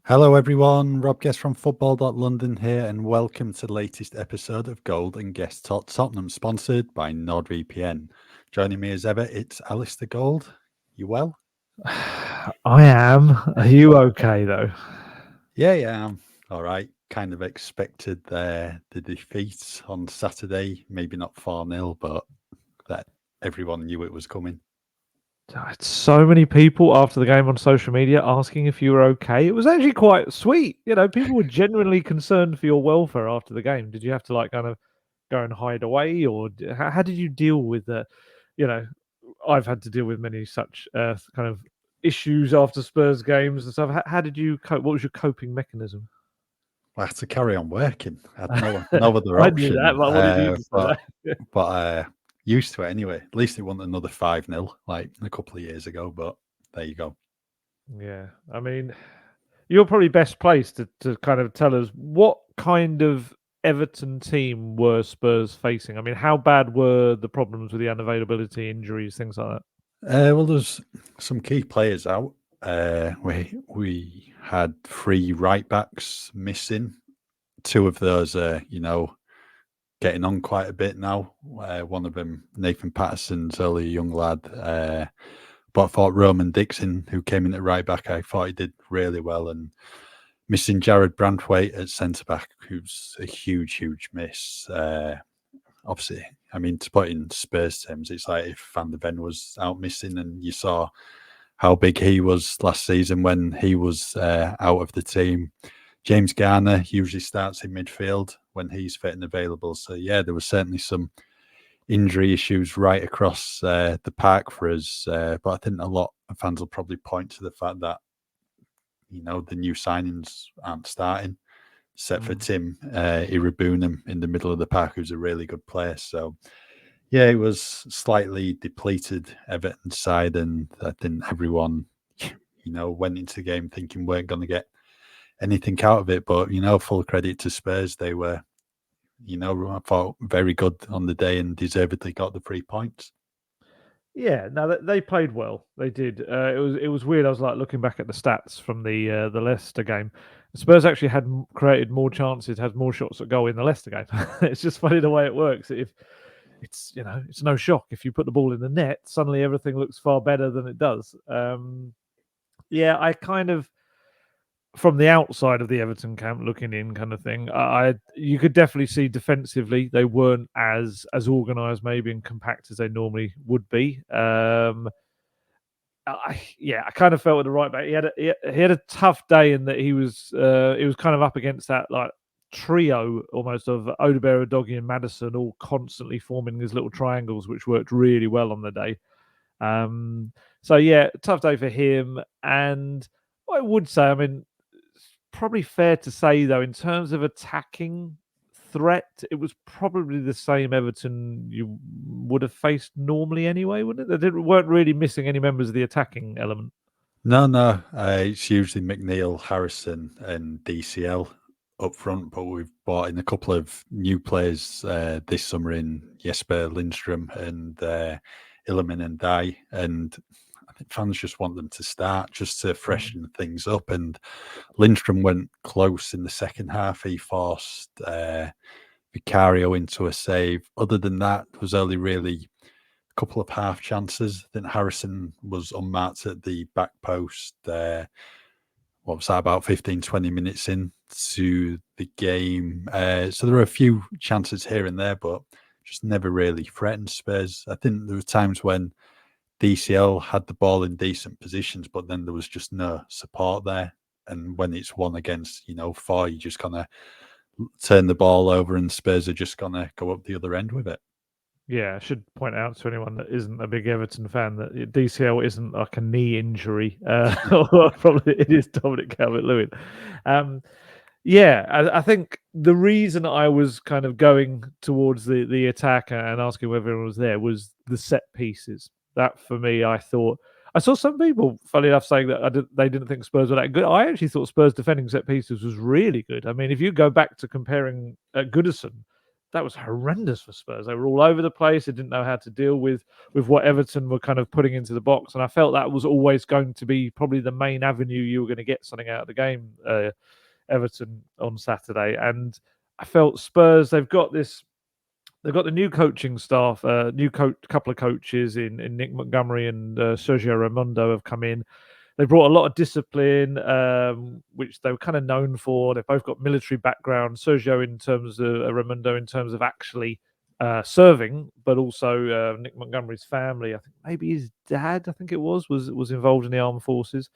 Hello, everyone. Rob Guest from football.london here, and welcome to the latest episode of Gold Guest Talk Tottenham, sponsored by NordVPN. Joining me as ever, it's Alasdair Gold. You well? I am. Are you okay, though? Yeah, I'm all right. Kind of expected the defeat on Saturday, maybe not 4-0, but that everyone knew it was coming. So many people after the game on social media asking if you were okay. It was actually quite sweet. People were genuinely concerned for your welfare after the game. Did you have to kind of go and hide away, or how did you deal with the? You know, I've had to deal with many such kind of issues after Spurs games and stuff. How did you cope? What was your coping mechanism? I had to carry on working. I had no other I knew that, option. but I wanted you to say But that. used to it anyway. At least it wasn't another 5-0 like a couple of years ago. But there you go. Yeah, I mean, you're probably best placed to kind of tell us what kind of Everton team were Spurs facing. I mean, how bad were the problems with the unavailability, injuries, things like that? Well, there's some key players out. We had 3 right backs missing. 2 of those are, getting on quite a bit now. One of them, Nathan Patterson's only a young lad. But I thought Roman Dixon, who came in at right back, I thought he did really well. And missing Jared Brandthwaite at centre back, who's a huge miss. Obviously, I mean, to put in Spurs terms, it's like if Van der Ven was out missing, and you saw how big he was last season when he was out of the team. James Garner usually starts in midfield when he's fit and available. So, yeah, there was certainly some injury issues right across the park for us. But I think a lot of fans will probably point to the fact that, the new signings aren't starting, except for Tim Irabunam in the middle of the park, who's a really good player. So, yeah, it was slightly depleted Everton side, and I think everyone, went into the game thinking we're going to get anything out of it. But, full credit to Spurs. They were, I thought very good on the day and deservedly got the 3 points. Yeah, no, they played well. They did. It was weird. I was like looking back at the stats from the Leicester game. Spurs actually had created more chances, had more shots at goal in the Leicester game. It's just funny the way it works. If it's no shock if you put the ball in the net, suddenly everything looks far better than it does. Yeah, I kind of from the outside of the Everton camp looking in, kind of thing. You could definitely see defensively they weren't as organised maybe and compact as they normally would be. I kind of felt with the right back. He had a tough day in that he was kind of up against that like trio almost of Odobert, Udogie, and Maddison, all constantly forming these little triangles, which worked really well on the day. So yeah, tough day for him. And I would say, I mean, it's probably fair to say though, in terms of attacking threat, it was probably the same Everton you would have faced normally anyway, wouldn't it? They weren't really missing any members of the attacking element. No. It's usually McNeil, Harrison, and DCL up front, but we've brought in a couple of new players this summer in Jesper Lindstrom and Illiman and Dye, and I think fans just want them to start just to freshen things up. And Lindstrom went close in the second half. He forced Vicario into a save. Other than that, there was only really a couple of half chances. I think Harrison was unmarked at the back post. What was that, about 15, 20 minutes into the game? So there were a few chances here and there, but just never really threatened Spurs. I think there were times when DCL had the ball in decent positions, but then there was just no support there. And when it's 1 against, 4, you just kind of turn the ball over and Spurs are just going to go up the other end with it. Yeah, I should point out to anyone that isn't a big Everton fan that DCL isn't like a knee injury. Probably it is Dominic Calvert-Lewin. I think the reason I was kind of going towards the attack and asking whether everyone was there was the set pieces. That for me, I saw some people, funny enough, saying that they didn't think Spurs were that good. I actually thought Spurs defending set pieces was really good. I mean, if you go back to comparing Goodison, horrendous for Spurs. They were all over the place. They didn't know how to deal with what Everton were kind of putting into the box, and I felt that was always going to be probably the main avenue you were going to get something out of the game, Everton on Saturday. And I felt Spurs, they've got the new coaching staff, couple of coaches in Nick Montgomery and Sergio Raimondo have come in. They brought a lot of discipline, which they were kind of known for. They've both got military background. Sergio in terms of Raimondo in terms of actually serving, but also Nick Montgomery's family. I think maybe his dad, I think it was involved in the armed forces.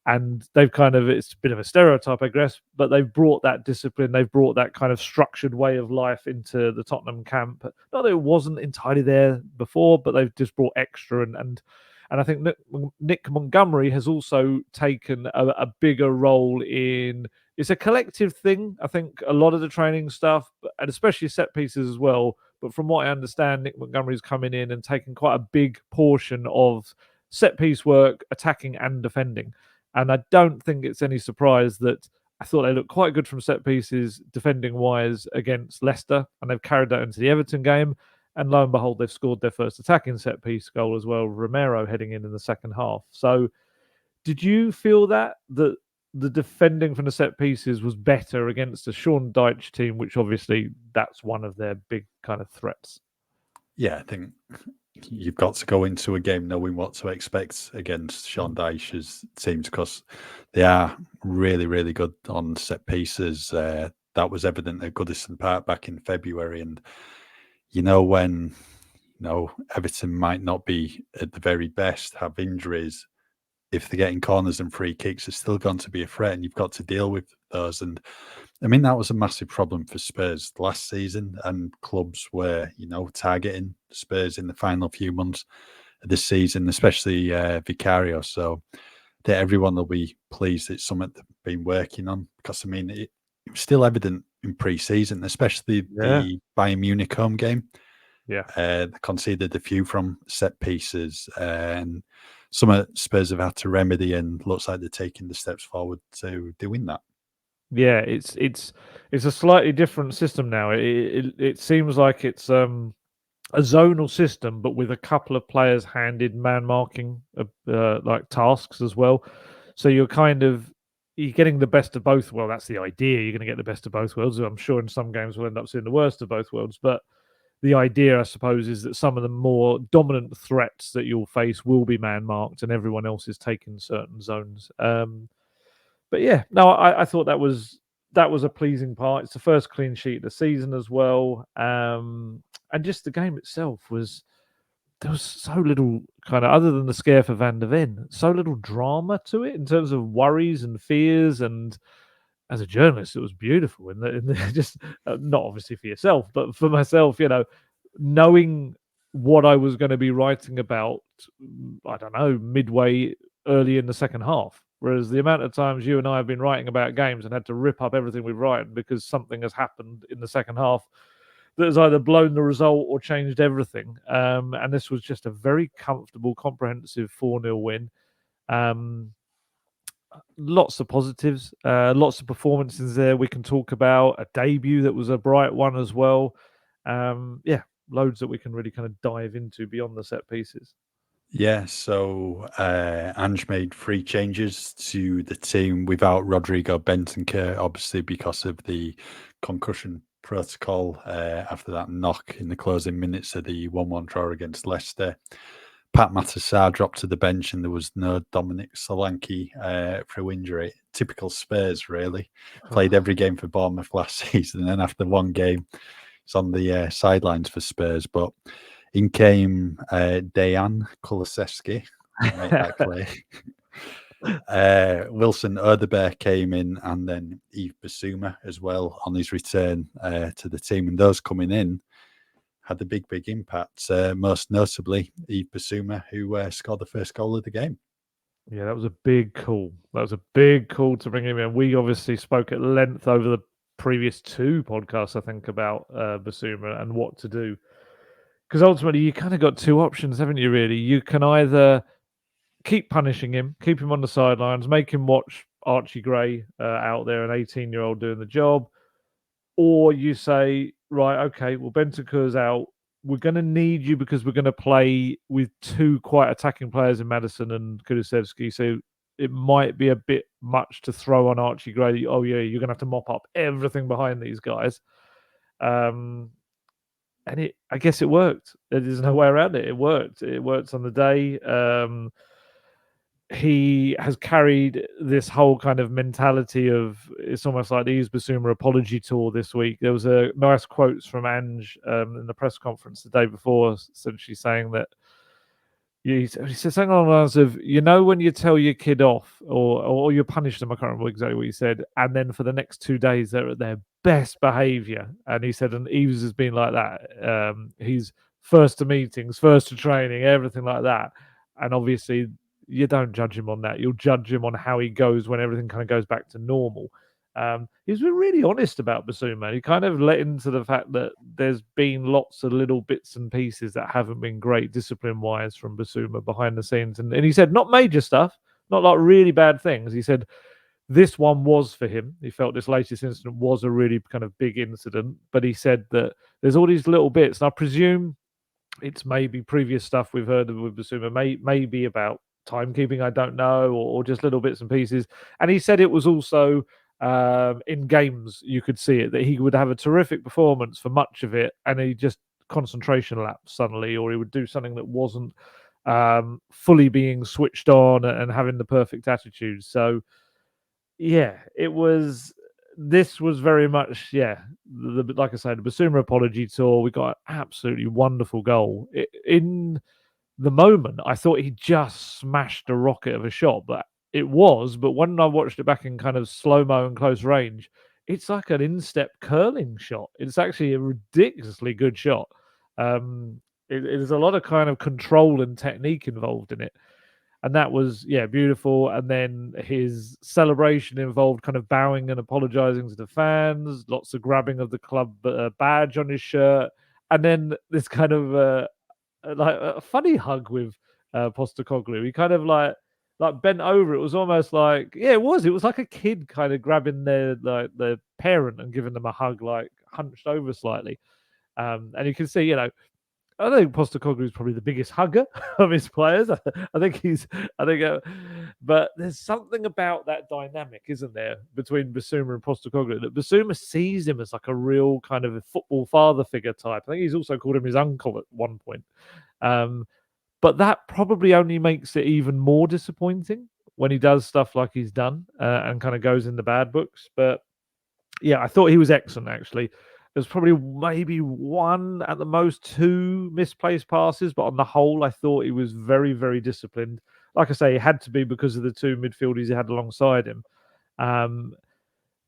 And they've it's a bit of a stereotype, I guess, but they've brought that discipline, they've brought that kind of structured way of life into the Tottenham camp. Not that it wasn't entirely there before, but they've just brought extra. And I think Nick Montgomery has also taken a bigger role in. It's a collective thing. I think a lot of the training stuff, and especially set pieces as well. But from what I understand, Nick Montgomery's coming in and taking quite a big portion of set piece work, attacking and defending. And I don't think it's any surprise that I thought they looked quite good from set pieces, defending wise, against Leicester, and they've carried that into the Everton game. And lo and behold, they've scored their first attacking set piece goal as well, Romero heading in the second half. So did you feel that the defending from the set pieces was better against a Sean Dyche team, which obviously that's one of their big kind of threats? Yeah, I think you've got to go into a game knowing what to expect against Sean Dyche's teams, because they are really, really good on set pieces. That was evident at Goodison Park back in February. And, when, Everton might not be at the very best, have injuries, if they're getting corners and free kicks, it's still going to be a threat, and you've got to deal with those. And I mean, that was a massive problem for Spurs last season, and clubs were, targeting Spurs in the final few months of the season, especially Vicario. So that everyone will be pleased it's something they've been working on, because I mean, it was still evident in pre-season, especially the Bayern Munich home game. Yeah, they conceded a few from set pieces, and some of Spurs have had to remedy, and looks like they're taking the steps forward to doing that. Yeah, it's a slightly different system now. It seems like it's a zonal system, but with a couple of players handed man marking like tasks as well. So you're getting the best of both. Well, that's the idea. You're going to get the best of both worlds. I'm sure in some games we'll end up seeing the worst of both worlds, but the idea, I suppose, is that some of the more dominant threats that you'll face will be man marked, and everyone else is taking certain zones. But yeah, no, I thought that was a pleasing part. It's the first clean sheet of the season as well, and just the game itself there was so little kind of, other than the scare for Van der Ven, so little drama to it in terms of worries and fears. And as a journalist, it was beautiful. Just not obviously for yourself, but for myself, knowing what I was going to be writing about, I don't know, midway early in the second half. Whereas the amount of times you and I have been writing about games and had to rip up everything we've written because something has happened in the second half that has either blown the result or changed everything. And this was just a very comfortable, comprehensive 4-0 win. Lots of positives, lots of performances there we can talk about. A debut that was a bright one as well. Loads that we can really kind of dive into beyond the set pieces. Yeah, so Ange made 3 changes to the team without Rodrigo Bentancur, obviously because of the concussion protocol after that knock in the closing minutes of the 1-1 draw against Leicester. Pat Matasar dropped to the bench, and there was no Dominic Solanke through injury. Typical Spurs, really. Played every game for Bournemouth last season, and then after one game, it's on the sidelines for Spurs. But in came Dejan Kulusevski, make that clear. Wilson Odobert came in, and then Yves Bissouma as well on his return to the team. And those coming in had a big impact, most notably Yves Bissouma, who scored the first goal of the game. Yeah, that was a big call. That was a big call to bring him in. We obviously spoke at length over the previous 2 podcasts, I think, about Bissouma and what to do. Because ultimately, you kind of got 2 options, haven't you, really? You can either keep punishing him, keep him on the sidelines, make him watch Archie Gray out there, an 18-year-old doing the job, or you say, right, okay, well, Bentancur's out. We're going to need you because we're going to play with two quite attacking players in Maddison and Kulusevski. So it might be a bit much to throw on Archie Gray. Oh, yeah, you're going to have to mop up everything behind these guys. And I guess it worked. There's no way around it. It worked. It worked on the day. He has carried this whole kind of mentality of, it's almost like the Yves Bissouma apology tour this week. There was a nice quotes from Ange in the press conference the day before, essentially saying that he said something along the lines of, when you tell your kid off or you punish them, I can't remember exactly what he said, and then for the next 2 days they're at their best behaviour. And he said, and Eves has been like that. He's first to meetings, first to training, everything like that. And obviously you don't judge him on that. You'll judge him on how he goes when everything kind of goes back to normal. He's been really honest about Bissouma. He kind of let into the fact that there's been lots of little bits and pieces that haven't been great discipline-wise from Bissouma behind the scenes. And he said not major stuff, not like really bad things. He said this one was for him. He felt this latest incident was a really kind of big incident. But he said that there's all these little bits. And I presume it's maybe previous stuff we've heard of with Bissouma, maybe about timekeeping, I don't know, or just little bits and pieces. And he said it was also in games you could see it, that he would have a terrific performance for much of it and he just concentration lapse suddenly, or he would do something that wasn't fully being switched on and having the perfect attitude. So yeah, this was very much, like I said, the Bissouma apology tour. We got an absolutely wonderful goal. In the moment, I thought he just smashed a rocket of a shot, but when I watched it back in kind of slow-mo and close range, it's like an instep curling shot. It's actually a ridiculously good shot. There's a lot of kind of control and technique involved in it. And that was, beautiful. And then his celebration involved kind of bowing and apologizing to the fans, lots of grabbing of the club badge on his shirt. And then this kind of like a funny hug with Postecoglou. He kind of like bent over. It was almost like, it was like a kid kind of grabbing their parent and giving them a hug, like hunched over slightly. And you can see, I think Postecoglou is probably the biggest hugger of his players. But there's something about that dynamic, isn't there, between Bissouma and Postecoglou, that Bissouma sees him as like a real kind of a football father figure type. I think he's also called him his uncle at one point. But that probably only makes it even more disappointing when he does stuff like he's done and kind of goes in the bad books. But yeah, I thought he was excellent, actually. There's probably maybe one, at the most two misplaced passes, but on the whole, I thought he was very, very disciplined. Like I say, he had to be because of the two midfielders he had alongside him.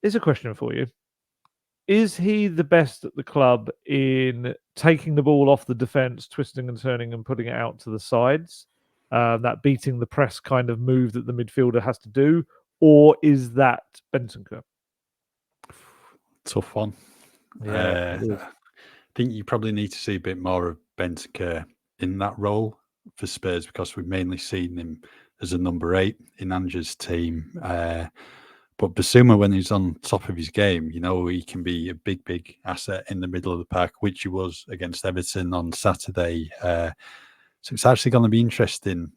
Here's a question for you. Is he the best at the club in taking the ball off the defence, twisting and turning and putting it out to the sides? That beating the press kind of move that the midfielder has to do? Or is that Bentancur? Tough one. Yeah, I think you probably need to see a bit more of Bentancur in that role for Spurs, because we've mainly seen him as a number 8 in Ange's team. But Bissouma, when he's on top of his game, he can be a big, big asset in the middle of the park, which he was against Everton on Saturday. So it's actually going to be interesting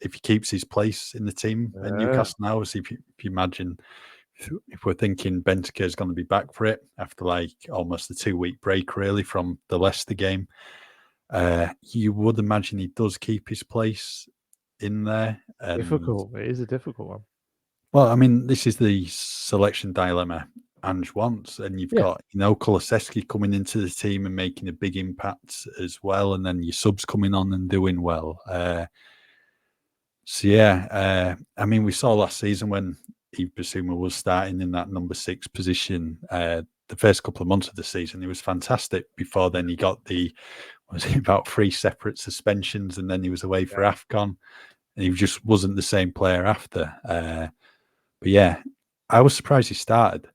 if he keeps his place in the team at Newcastle now. So if you imagine, if we're thinking Bentancur is going to be back for it after like almost a 2-week break, really, from the Leicester game, you would imagine he does keep his place in there. Difficult. It is a difficult one. Well, I mean, this is the selection dilemma Ange wants, and you've got Kulusevski coming into the team and making a big impact as well, and then your subs coming on and doing well. I mean, we saw last season when Yves Bissouma was starting in that number 6 position. The first couple of months of the season, he was fantastic. Before then, he got about 3 separate suspensions, and then he was away for AFCON, and he just wasn't the same player after. But yeah, I was surprised he started.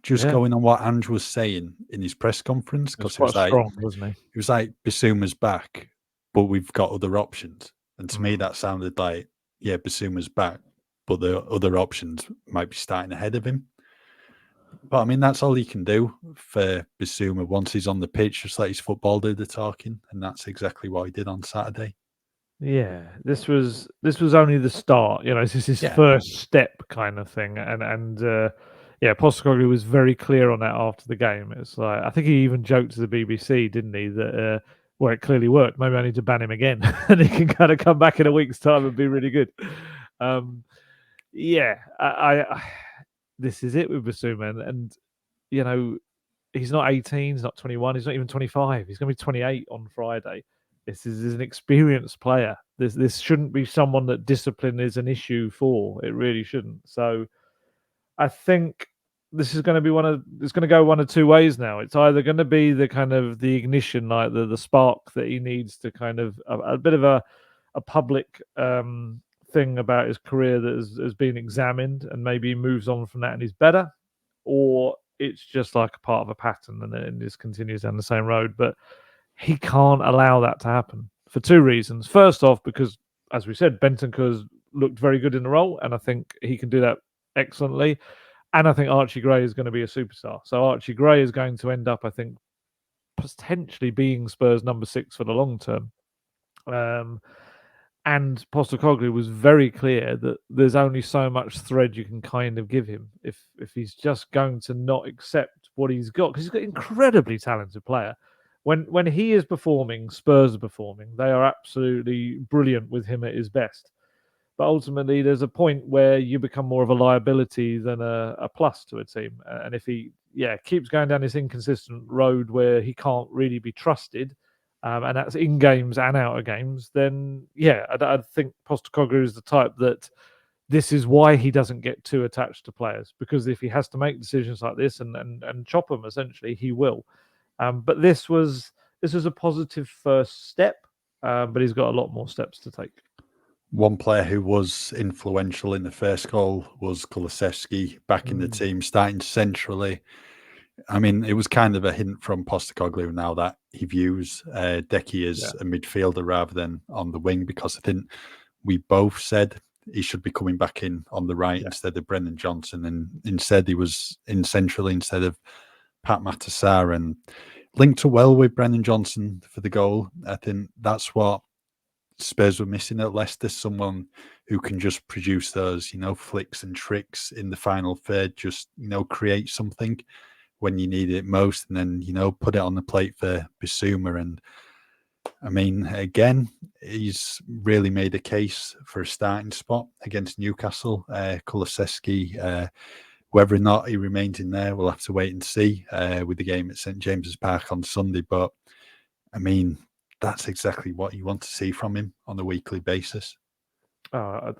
Just going on what Ange was saying in his press conference, because it was like strong, wasn't he? It was like Bissouma's back, but we've got other options. And to me, that sounded like, Bissouma's back, but the other options might be starting ahead of him. But I mean, that's all he can do for Bissouma once he's on the pitch. Just let his football do the talking, and that's exactly what he did on Saturday. Yeah, this was only the start. This is his first step kind of thing, and yeah, Postecoglou was very clear on that after the game. It's like I think he even joked to the BBC, didn't he, that well, it clearly worked. Maybe I need to ban him again, and he can kind of come back in a week's time and be really good. Yeah, I this is it with Bissouma, and he's not 18, he's not 21, he's not even 25. He's going to be 28 on Friday. This is an experienced player. This shouldn't be someone that discipline is an issue for. It really shouldn't. So I think this is going to be it's going to go one of two ways now. It's either going to be the kind of the ignition, like the spark that he needs to kind of a bit of a public thing about his career that has been examined, and maybe he moves on from that and he's better, or it's just like a part of a pattern and then it just continues down the same road. But he can't allow that to happen for two reasons. First off, because, as we said, Bentancur's looked very good in the role, and I think he can do that excellently. And I think Archie Gray is going to be a superstar. So Archie Gray is going to end up, I think, potentially being Spurs' number 6 for the long term. And Postecoglou was very clear that there's only so much thread you can kind of give him if he's just going to not accept what he's got, because he's got an incredibly talented player. When he is performing, Spurs are performing. They are absolutely brilliant with him at his best. But ultimately, there's a point where you become more of a liability than a plus to a team. And if he keeps going down this inconsistent road where he can't really be trusted, and that's in games and out of games, then I think Postecoglou is the type that this is why he doesn't get too attached to players, because if he has to make decisions like this and chop them, essentially, he will. But this was a positive first step, but he's got a lot more steps to take. One player who was influential in the first goal was Kulusevski, back in the team, starting centrally. I mean, it was kind of a hint from Postecoglou now that he views Decky as a midfielder rather than on the wing, because I think we both said he should be coming back in on the right instead of Brennan Johnson, and instead he was in centrally instead of Pat Matassar, and linked well with Brennan Johnson for the goal. I think that's what Spurs were missing at Leicester, someone who can just produce those, flicks and tricks in the final third, just, create something when you need it most, and then, put it on the plate for Bissouma. And I mean, again, he's really made a case for a starting spot against Newcastle. Kulusevski, whether or not he remains in there, we'll have to wait and see with the game at St James's Park on Sunday. But I mean, that's exactly what you want to see from him on a weekly basis. I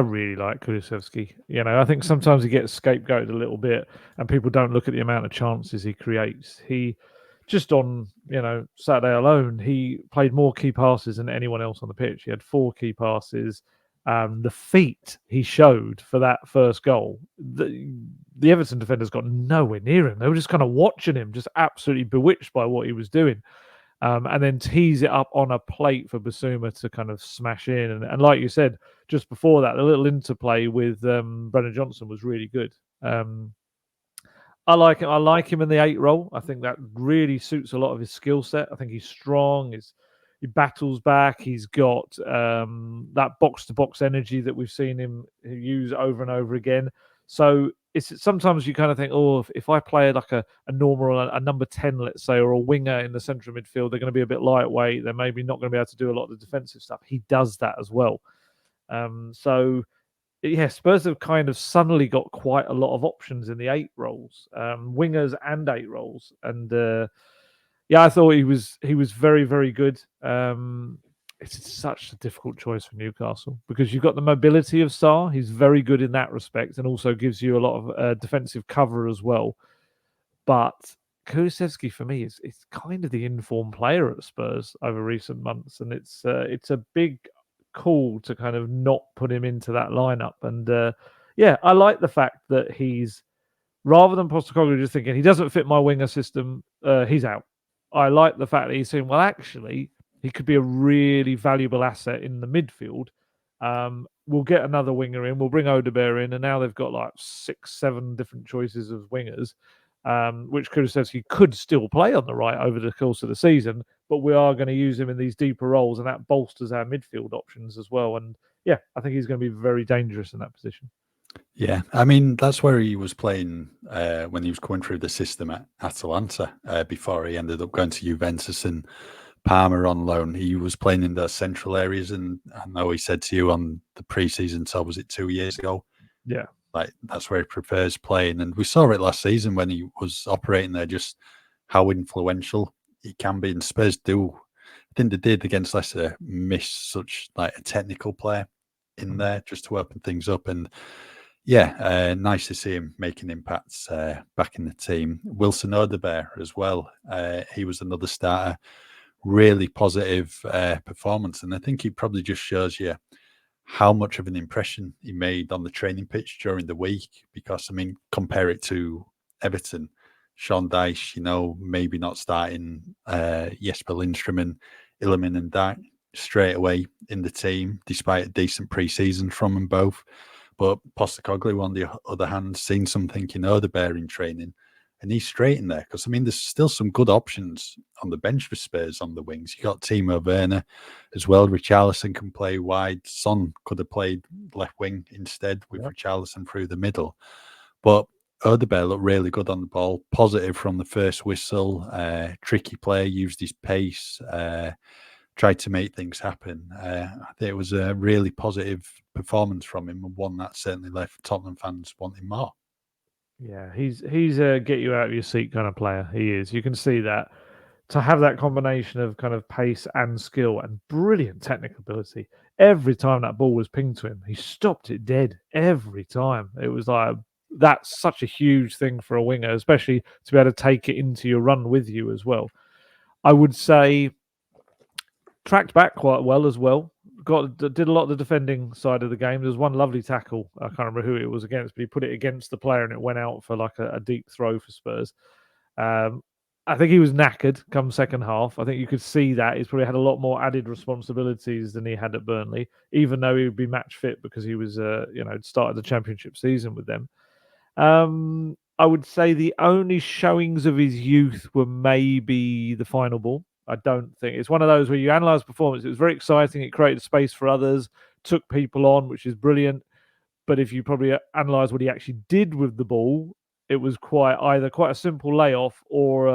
really like Kulusevski. I think sometimes he gets scapegoated a little bit, and people don't look at the amount of chances he creates. He just on Saturday alone, he played more key passes than anyone else on the pitch. He had 4 key passes. The feet he showed for that first goal, the Everton defenders got nowhere near him. They were just kind of watching him, just absolutely bewitched by what he was doing. And then tease it up on a plate for Bissouma to kind of smash in. And like you said, just before that, the little interplay with Brennan Johnson was really good. I like him. I like him in the 8 role. I think that really suits a lot of his skill set. I think he's strong. He battles back. He's got that box-to-box energy that we've seen him use over and over again. So it's sometimes you kind of think, oh, if I play like a normal, a number 10, let's say, or a winger in the central midfield, they're going to be a bit lightweight. They're maybe not going to be able to do a lot of the defensive stuff. He does that as well. So Spurs have kind of suddenly got quite a lot of options in the 8 roles, wingers and 8 roles, and I thought he was very, very good. It's such a difficult choice for Newcastle because you've got the mobility of Sarr. He's very good in that respect, and also gives you a lot of defensive cover as well. But Kulusevski, for me, is kind of the informed player at Spurs over recent months, and it's a big call to kind of not put him into that lineup. And I like the fact that he's, rather than Postecoglou just thinking he doesn't fit my winger system, he's out. I like the fact that he's saying, well, actually, he could be a really valuable asset in the midfield, We'll get another winger in. We'll bring Odobert in, and now they've got like 6, 7 different choices of wingers, which Kulusevski could still play on the right over the course of the season. But we are going to use him in these deeper roles, and that bolsters our midfield options as well. And yeah, I think he's going to be very dangerous in that position. Yeah, I mean, that's where he was playing when he was going through the system at Atalanta before he ended up going to Juventus and Parma on loan. He was playing in those central areas, and I know he said to you on the pre-season, so was it 2 years ago? Yeah. Like, that's where he prefers playing. And we saw it last season when he was operating there, just how influential he can be. And Spurs do, I think they did against Leicester, miss such like a technical player in there just to open things up. And yeah, nice to see him making impacts back in the team. Wilson Odobert as well. He was another starter. Really positive performance. And I think he probably just shows you how much of an impression he made on the training pitch during the week. Because, I mean, compare it to Everton. Sean Dyche, maybe not starting Jesper Lindstrom and Illiman and Dyche straight away in the team, despite a decent pre-season from them both. But Postecoglou, on the other hand, seen something in Odobert in training, and he's straight in there. Because, I mean, there's still some good options on the bench for Spurs on the wings. You got Timo Werner as well. Richarlison can play wide. Son could have played left wing instead with Richarlison through the middle. But Odobert looked really good on the ball, positive from the first whistle, tricky player, used his pace, tried to make things happen. I think it was a really positive performance from him, and one that certainly left Tottenham fans wanting more. Yeah, he's a get you out of your seat kind of player. He is. You can see that. To have that combination of kind of pace and skill and brilliant technical ability, every time that ball was pinged to him, he stopped it dead every time. It was like, that's such a huge thing for a winger, especially to be able to take it into your run with you as well. I would say tracked back quite well as well. Did a lot of the defending side of the game. There was one lovely tackle. I can't remember who it was against, but he put it against the player and it went out for like a deep throw for Spurs. I think he was knackered come second half. I think you could see that he's probably had a lot more added responsibilities than he had at Burnley, even though he would be match fit because he was, started the championship season with them. I would say the only showings of his youth were maybe the final ball. I don't think it's one of those where you analyse performance. It was very exciting. It created space for others, took people on, which is brilliant. But if you probably analyse what he actually did with the ball, it was either quite a simple layoff or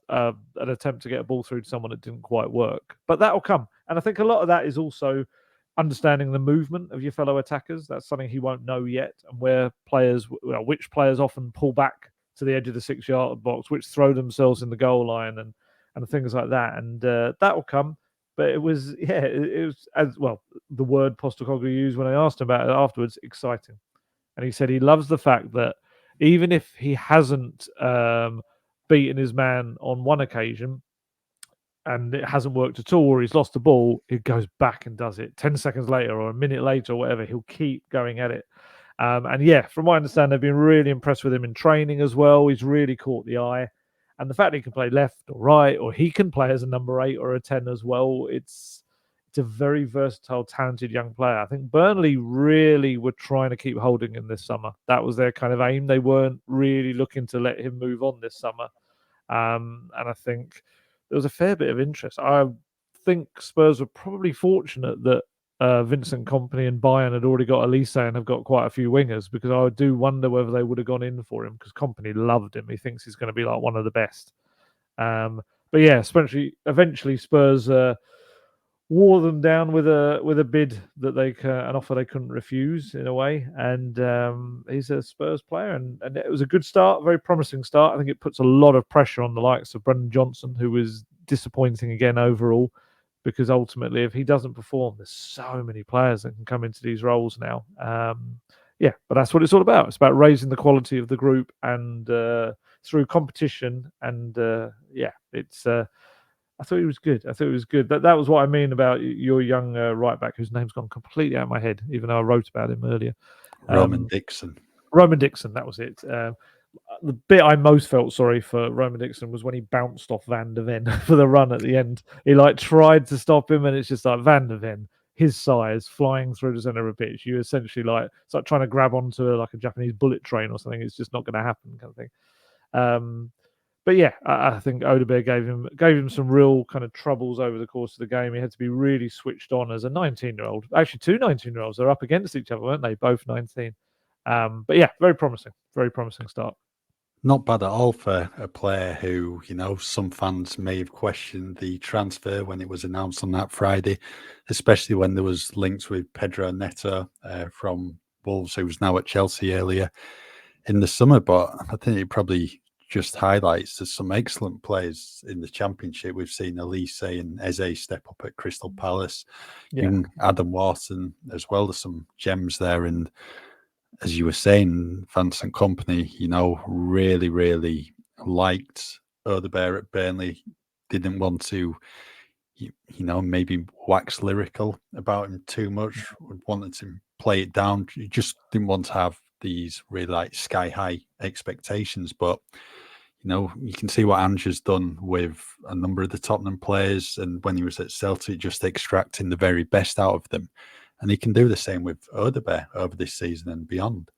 an attempt to get a ball through to someone that didn't quite work. But that'll come. And I think a lot of that is also understanding the movement of your fellow attackers. That's something he won't know yet. And which players often pull back to the edge of the 6-yard box, which throw themselves in the goal line and things like that. And that will come. But it was, it was, as well, the word Postecoglou used when I asked him about it afterwards, exciting. And he said he loves the fact that even if he hasn't beaten his man on one occasion and it hasn't worked at all, or he's lost the ball, he goes back and does it 10 seconds later or a minute later or whatever. He'll keep going at it. And yeah, from what I understand, they've been really impressed with him in training as well. He's really caught the eye. And the fact that he can play left or right, or he can play as a number 8 or a 10 as well, it's a very versatile, talented young player. I think Burnley really were trying to keep holding him this summer. That was their kind of aim. They weren't really looking to let him move on this summer. And I think there was a fair bit of interest. I think Spurs were probably fortunate that Vincent Kompany and Bayern had already got Elise and have got quite a few wingers, because I do wonder whether they would have gone in for him, because Kompany loved him. He thinks he's going to be like one of the best. But yeah, eventually Spurs wore them down with a bid that an offer they couldn't refuse in a way. And he's a Spurs player, and it was a good start, very promising start. I think it puts a lot of pressure on the likes of Brendan Johnson, who was disappointing again overall, because ultimately, if he doesn't perform, there's so many players that can come into these roles now. But that's what it's all about. It's about raising the quality of the group and through competition. And it's. I thought he was good. That was what I mean about your young right back, whose name's gone completely out of my head, even though I wrote about him earlier. Roman Dixon. Roman Dixon, that was it. The bit I most felt sorry for Roman Dixon was when he bounced off Van de Ven for the run at the end. He tried to stop him, and it's just like, Van de Ven, his size flying through the center of the pitch. You essentially it's like trying to grab onto like a Japanese bullet train or something. It's just not going to happen, kind of thing. But yeah, I think Odobert gave him some real kind of troubles over the course of the game. He had to be really switched on as a 19-year-old. Actually, two 19-year-olds. They're up against each other, weren't they? Both 19. But yeah, very promising start. Not bad at all for a player who, some fans may have questioned the transfer when it was announced on that Friday, especially when there was links with Pedro Neto from Wolves, who was now at Chelsea earlier in the summer. But I think it probably just highlights there's some excellent players in the Championship. We've seen Elise and Eze step up at Crystal Palace, young Adam Wharton as well. There's some gems there. And as you were saying, Vincent Kompany, really, really liked Odobert at Burnley. Didn't want to, maybe wax lyrical about him too much. Wanted to play it down. You just didn't want to have these really sky high expectations. But you can see what Ange has done with a number of the Tottenham players, and when he was at Celtic, just extracting the very best out of them. And he can do the same with Odobert over this season and beyond.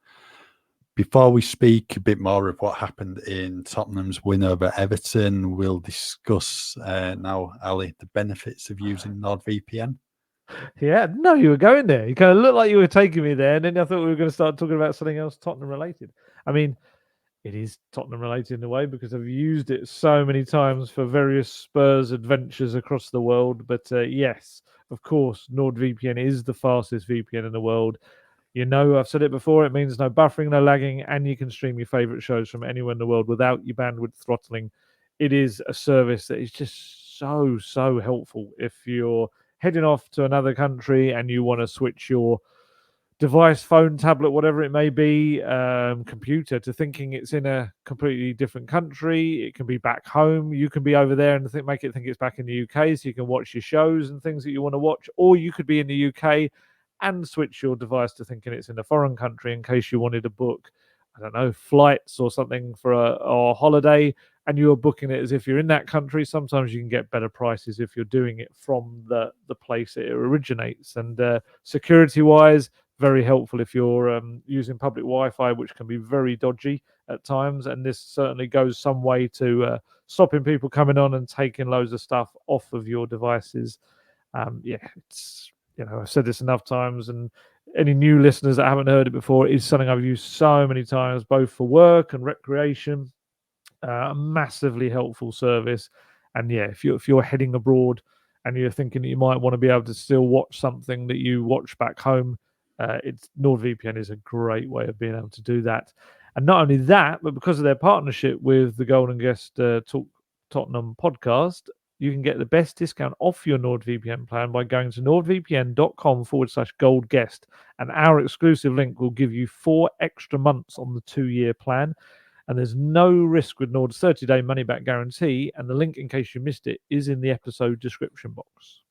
Before we speak a bit more of what happened in Tottenham's win over Everton, we'll discuss now, Ali, the benefits of using NordVPN. Yeah, no, you were going there. You kind of looked like you were taking me there, and then I thought we were going to start talking about something else Tottenham related. I mean, it is Tottenham related in a way because I've used it so many times for various Spurs adventures across the world. But yes, of course, NordVPN is the fastest VPN in the world. I've said it before, it means no buffering, no lagging, and you can stream your favorite shows from anywhere in the world without your bandwidth throttling. It is a service that is just so helpful if you're heading off to another country and you want to switch your device, phone, tablet, whatever it may be, computer, to thinking it's in a completely different country. It can be back home. You can be over there and make it think it's back in the UK, so you can watch your shows and things that you want to watch. Or you could be in the UK and switch your device to thinking it's in a foreign country in case you wanted to book, I don't know, flights or something for a holiday, and you're booking it as if you're in that country. Sometimes you can get better prices if you're doing it from the place it originates. And security-wise, very helpful if you're using public Wi-Fi, which can be very dodgy at times. And this certainly goes some way to stopping people coming on and taking loads of stuff off of your devices. It's, I've said this enough times, and any new listeners that haven't heard it before, it's something I've used so many times, both for work and recreation. A massively helpful service. And yeah, if you're heading abroad and you're thinking that you might want to be able to still watch something that you watch back home, NordVPN is a great way of being able to do that. And not only that, but because of their partnership with the Golden Guest Talk Tottenham podcast, you can get the best discount off your NordVPN plan by going to nordvpn.com/goldguest. And our exclusive link will give you 4 extra months on the 2-year plan. And there's no risk with Nord's 30-day money-back guarantee. And the link, in case you missed it, is in the episode description box.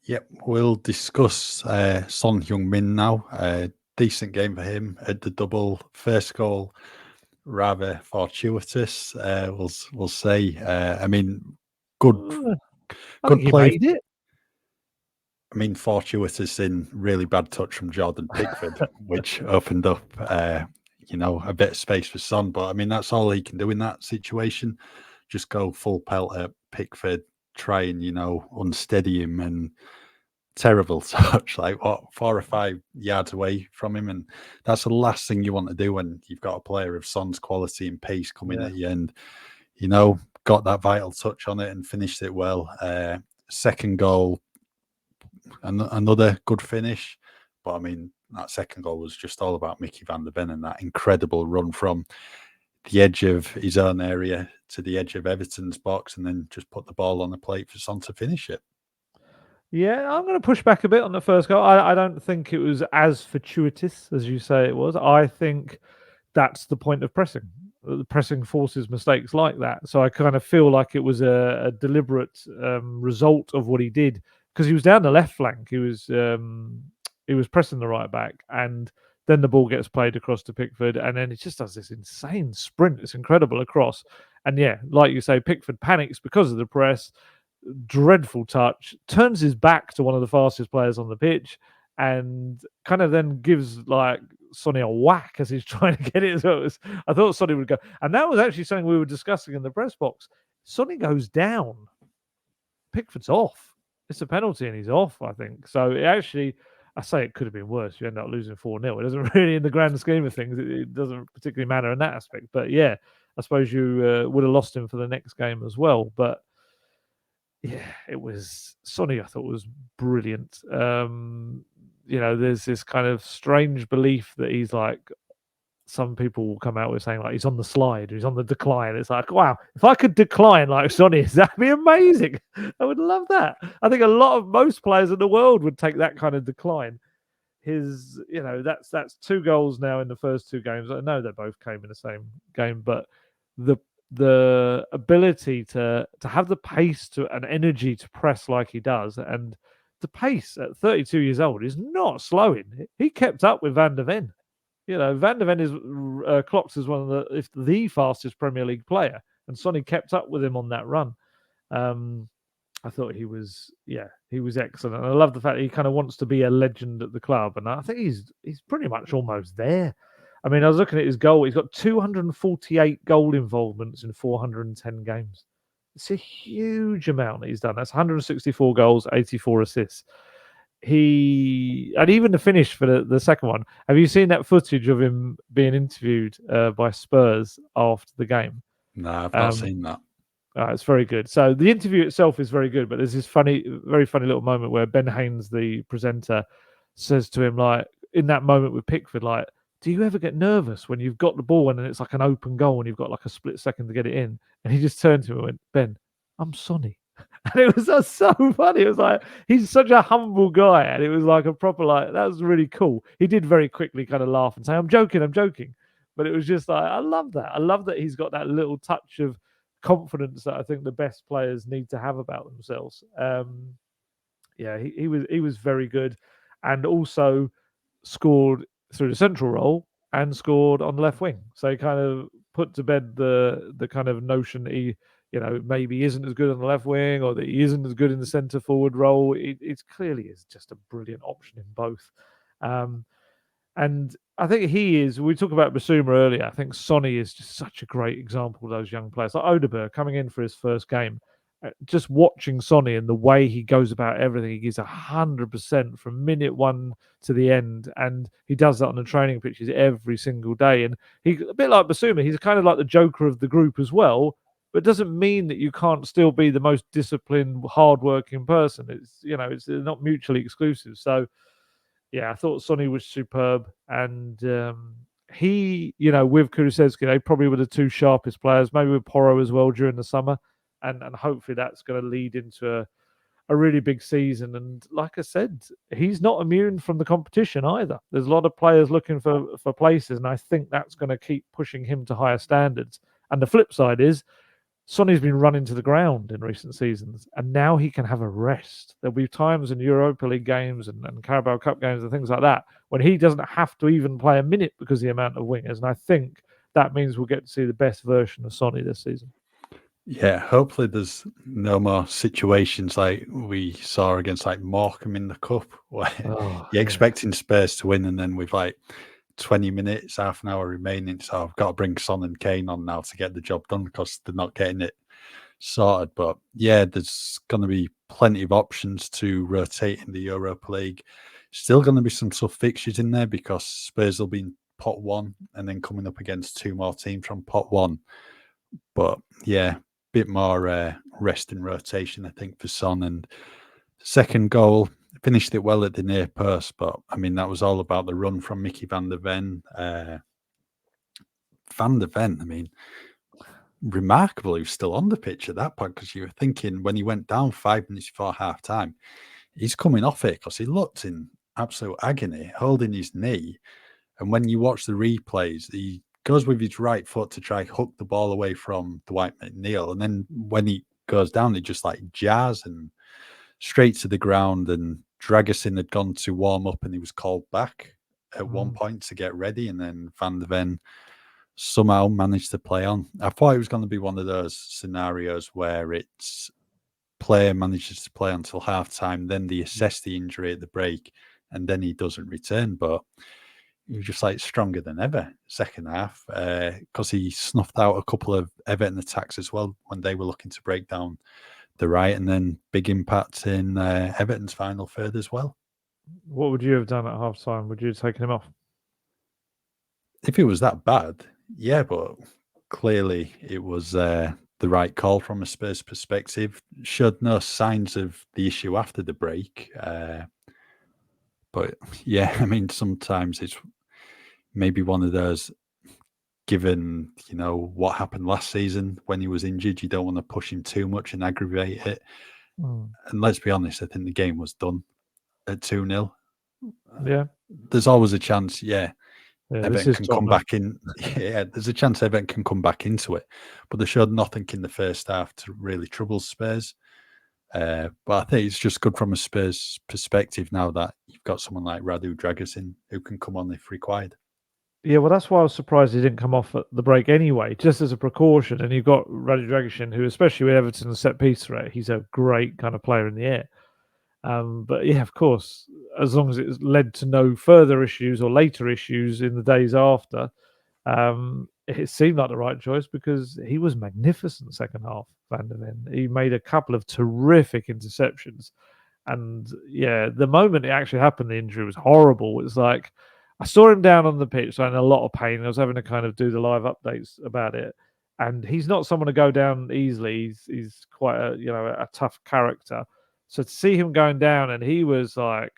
Yep, we'll discuss Son Heung-min now. Decent game for him at the double. First goal, rather fortuitous, we'll say. I mean, good play. He made it. I mean, fortuitous in really bad touch from Jordan Pickford, which opened up, a bit of space for Son. But I mean, that's all he can do in that situation. Just go full pelt at Pickford, try and, unsteady him, and terrible touch, 4 or 5 yards away from him. And that's the last thing you want to do when you've got a player of Son's quality and pace coming at you. And, got that vital touch on it and finished it well. Second goal, another good finish. But I mean, that second goal was just all about Mickey van der Ven and that incredible run from the edge of his own area to the edge of Everton's box, and then just put the ball on the plate for Son to finish it. Yeah, I'm going to push back a bit on the first goal. I don't think it was as fortuitous as you say it was. I think that's the point of pressing. The pressing forces mistakes like that. So I kind of feel like it was a deliberate result of what he did, because he was down the left flank. He was pressing the right back, and then the ball gets played across to Pickford, and then it just does this insane sprint. It's incredible across. And yeah, like you say, Pickford panics because of the press. dreadful touch, turns his back to one of the fastest players on the pitch, and kind of then gives like Sonny a whack as he's trying to get it. So I thought Sonny would go, and that was actually something we were discussing in the press box. Sonny goes down, Pickford's off. It's a penalty and he's off, I think. So it actually, I say it could have been worse. You end up losing 4-0. It doesn't really, in the grand scheme of things, it doesn't particularly matter in that aspect. But yeah, I suppose you would have lost him for the next game as well. But yeah, it was Sonny. I thought was brilliant. There's this kind of strange belief that he's like. Some people will come out with saying like he's on the slide, he's on the decline. It's like, wow, if I could decline like Sonny, that'd be amazing. I would love that. I think most players in the world would take that kind of decline. That's 2 goals now in the first 2 games. I know they both came in the same game, but the ability to have the pace and energy to press like he does, and the pace at 32 years old is not slowing. He kept up with Van der Ven. Van der Ven is clocked as one of the fastest Premier League player, and Sonny kept up with him on that run. I thought he was excellent. And I love the fact that he kind of wants to be a legend at the club, and I think he's pretty much almost there. I mean, I was looking at his goal. He's got 248 goal involvements in 410 games. It's a huge amount that he's done. That's 164 goals, 84 assists. And even the finish for the second one. Have you seen that footage of him being interviewed by Spurs after the game? No, I've not seen that. It's very good. So the interview itself is very good, but there's this very funny little moment where Ben Haynes, the presenter, says to him, like, in that moment with Pickford, like, do you ever get nervous when you've got the ball and it's like an open goal and you've got like a split second to get it in? And he just turned to him and went, Ben, I'm Sonny. And it was so funny. It was like, he's such a humble guy. And it was like a proper, like, that was really cool. He did very quickly kind of laugh and say, I'm joking. But it was just like, I love that. I love that he's got that little touch of confidence that I think the best players need to have about themselves. He was very good, and also scored through the central role and scored on the left wing. So he kind of put to bed the kind of notion that he, maybe isn't as good on the left wing or that he isn't as good in the centre forward role. It clearly is just a brilliant option in both. And I think we talked about Basuma earlier. I think Sonny is just such a great example of those young players. Like Odobert coming in for his first game, just watching Sonny and the way he goes about everything, he gives 100% from minute 1 to the end. And he does that on the training pitches every single day. And he's a bit like Basuma. He's kind of like the joker of the group as well. But it doesn't mean that you can't still be the most disciplined, hardworking person. It's not mutually exclusive. So, yeah, I thought Sonny was superb, and he, with Kulusevski, they probably were the 2 sharpest players. Maybe with Porro as well during the summer, and hopefully that's going to lead into a really big season. And like I said, he's not immune from the competition either. There's a lot of players looking for places, and I think that's going to keep pushing him to higher standards. And the flip side is, Sonny's been running to the ground in recent seasons, and now he can have a rest. There'll be times in Europa League games and Carabao Cup games and things like that when he doesn't have to even play a minute because of the amount of wingers. And I think that means we'll get to see the best version of Sonny this season. Yeah, hopefully there's no more situations like we saw against like Morecambe in the Cup, where you're expecting Spurs to win, and then with like 20 minutes, half an hour remaining, so I've got to bring Son and Kane on now to get the job done because they're not getting it sorted. But yeah, there's going to be plenty of options to rotate in the Europa League. Still going to be some tough fixtures in there because Spurs will be in pot 1 and then coming up against 2 more teams from pot 1. But yeah, bit more rest and rotation, I think, for Son. And second goal, finished it well at the near post, but I mean, that was all about the run from Mickey Van der Ven. Van der Ven, I mean, remarkable he was still on the pitch at that point, because you were thinking when he went down 5 minutes before half time, he's coming off it because he looked in absolute agony, holding his knee. And when you watch the replays, he goes with his right foot to try hook the ball away from Dwight McNeil. And then when he goes down, he just like jars and straight to the ground. And Dragusin had gone to warm up and he was called back at one point to get ready. And then Van der Ven somehow managed to play on. I thought it was going to be one of those scenarios where it's player manages to play until half-time, then they assess the injury at the break, and then he doesn't return. But he was just like stronger than ever second half, because he snuffed out a couple of Everton attacks as well when they were looking to break down the right, and then big impact in Everton's final third as well. What would you have done at half time? Would you have taken him off? If it was that bad, yeah, but clearly it was the right call from a Spurs perspective. Showed no signs of the issue after the break. But yeah, I mean, sometimes it's maybe one of those, given, what happened last season when he was injured, you don't want to push him too much and aggravate it. And let's be honest, I think the game was done at 2-0. Yeah. There's always a chance, Everton can come Tottenham. back in. Yeah, there's a chance Everton can come back into it. But they showed nothing in the first half to really trouble Spurs. But I think it's just good from a Spurs perspective now that you've got someone like Radu Dragusin who can come on if required. Yeah, well, that's why I was surprised he didn't come off at the break anyway, just as a precaution. And you've got Radu Dragusin, who, especially with Everton's set piece threat, he's a great kind of player in the air. But yeah, of course, as long as it's led to no further issues or later issues in the days after, it seemed like the right choice because he was magnificent second half, Van der Ven. He made a couple of terrific interceptions. And yeah, the moment it actually happened, the injury was horrible. It was like, I saw him down on the pitch, so in a lot of pain. I was having to kind of do the live updates about it. And he's not someone to go down easily. He's quite a tough character. So to see him going down, and he was like,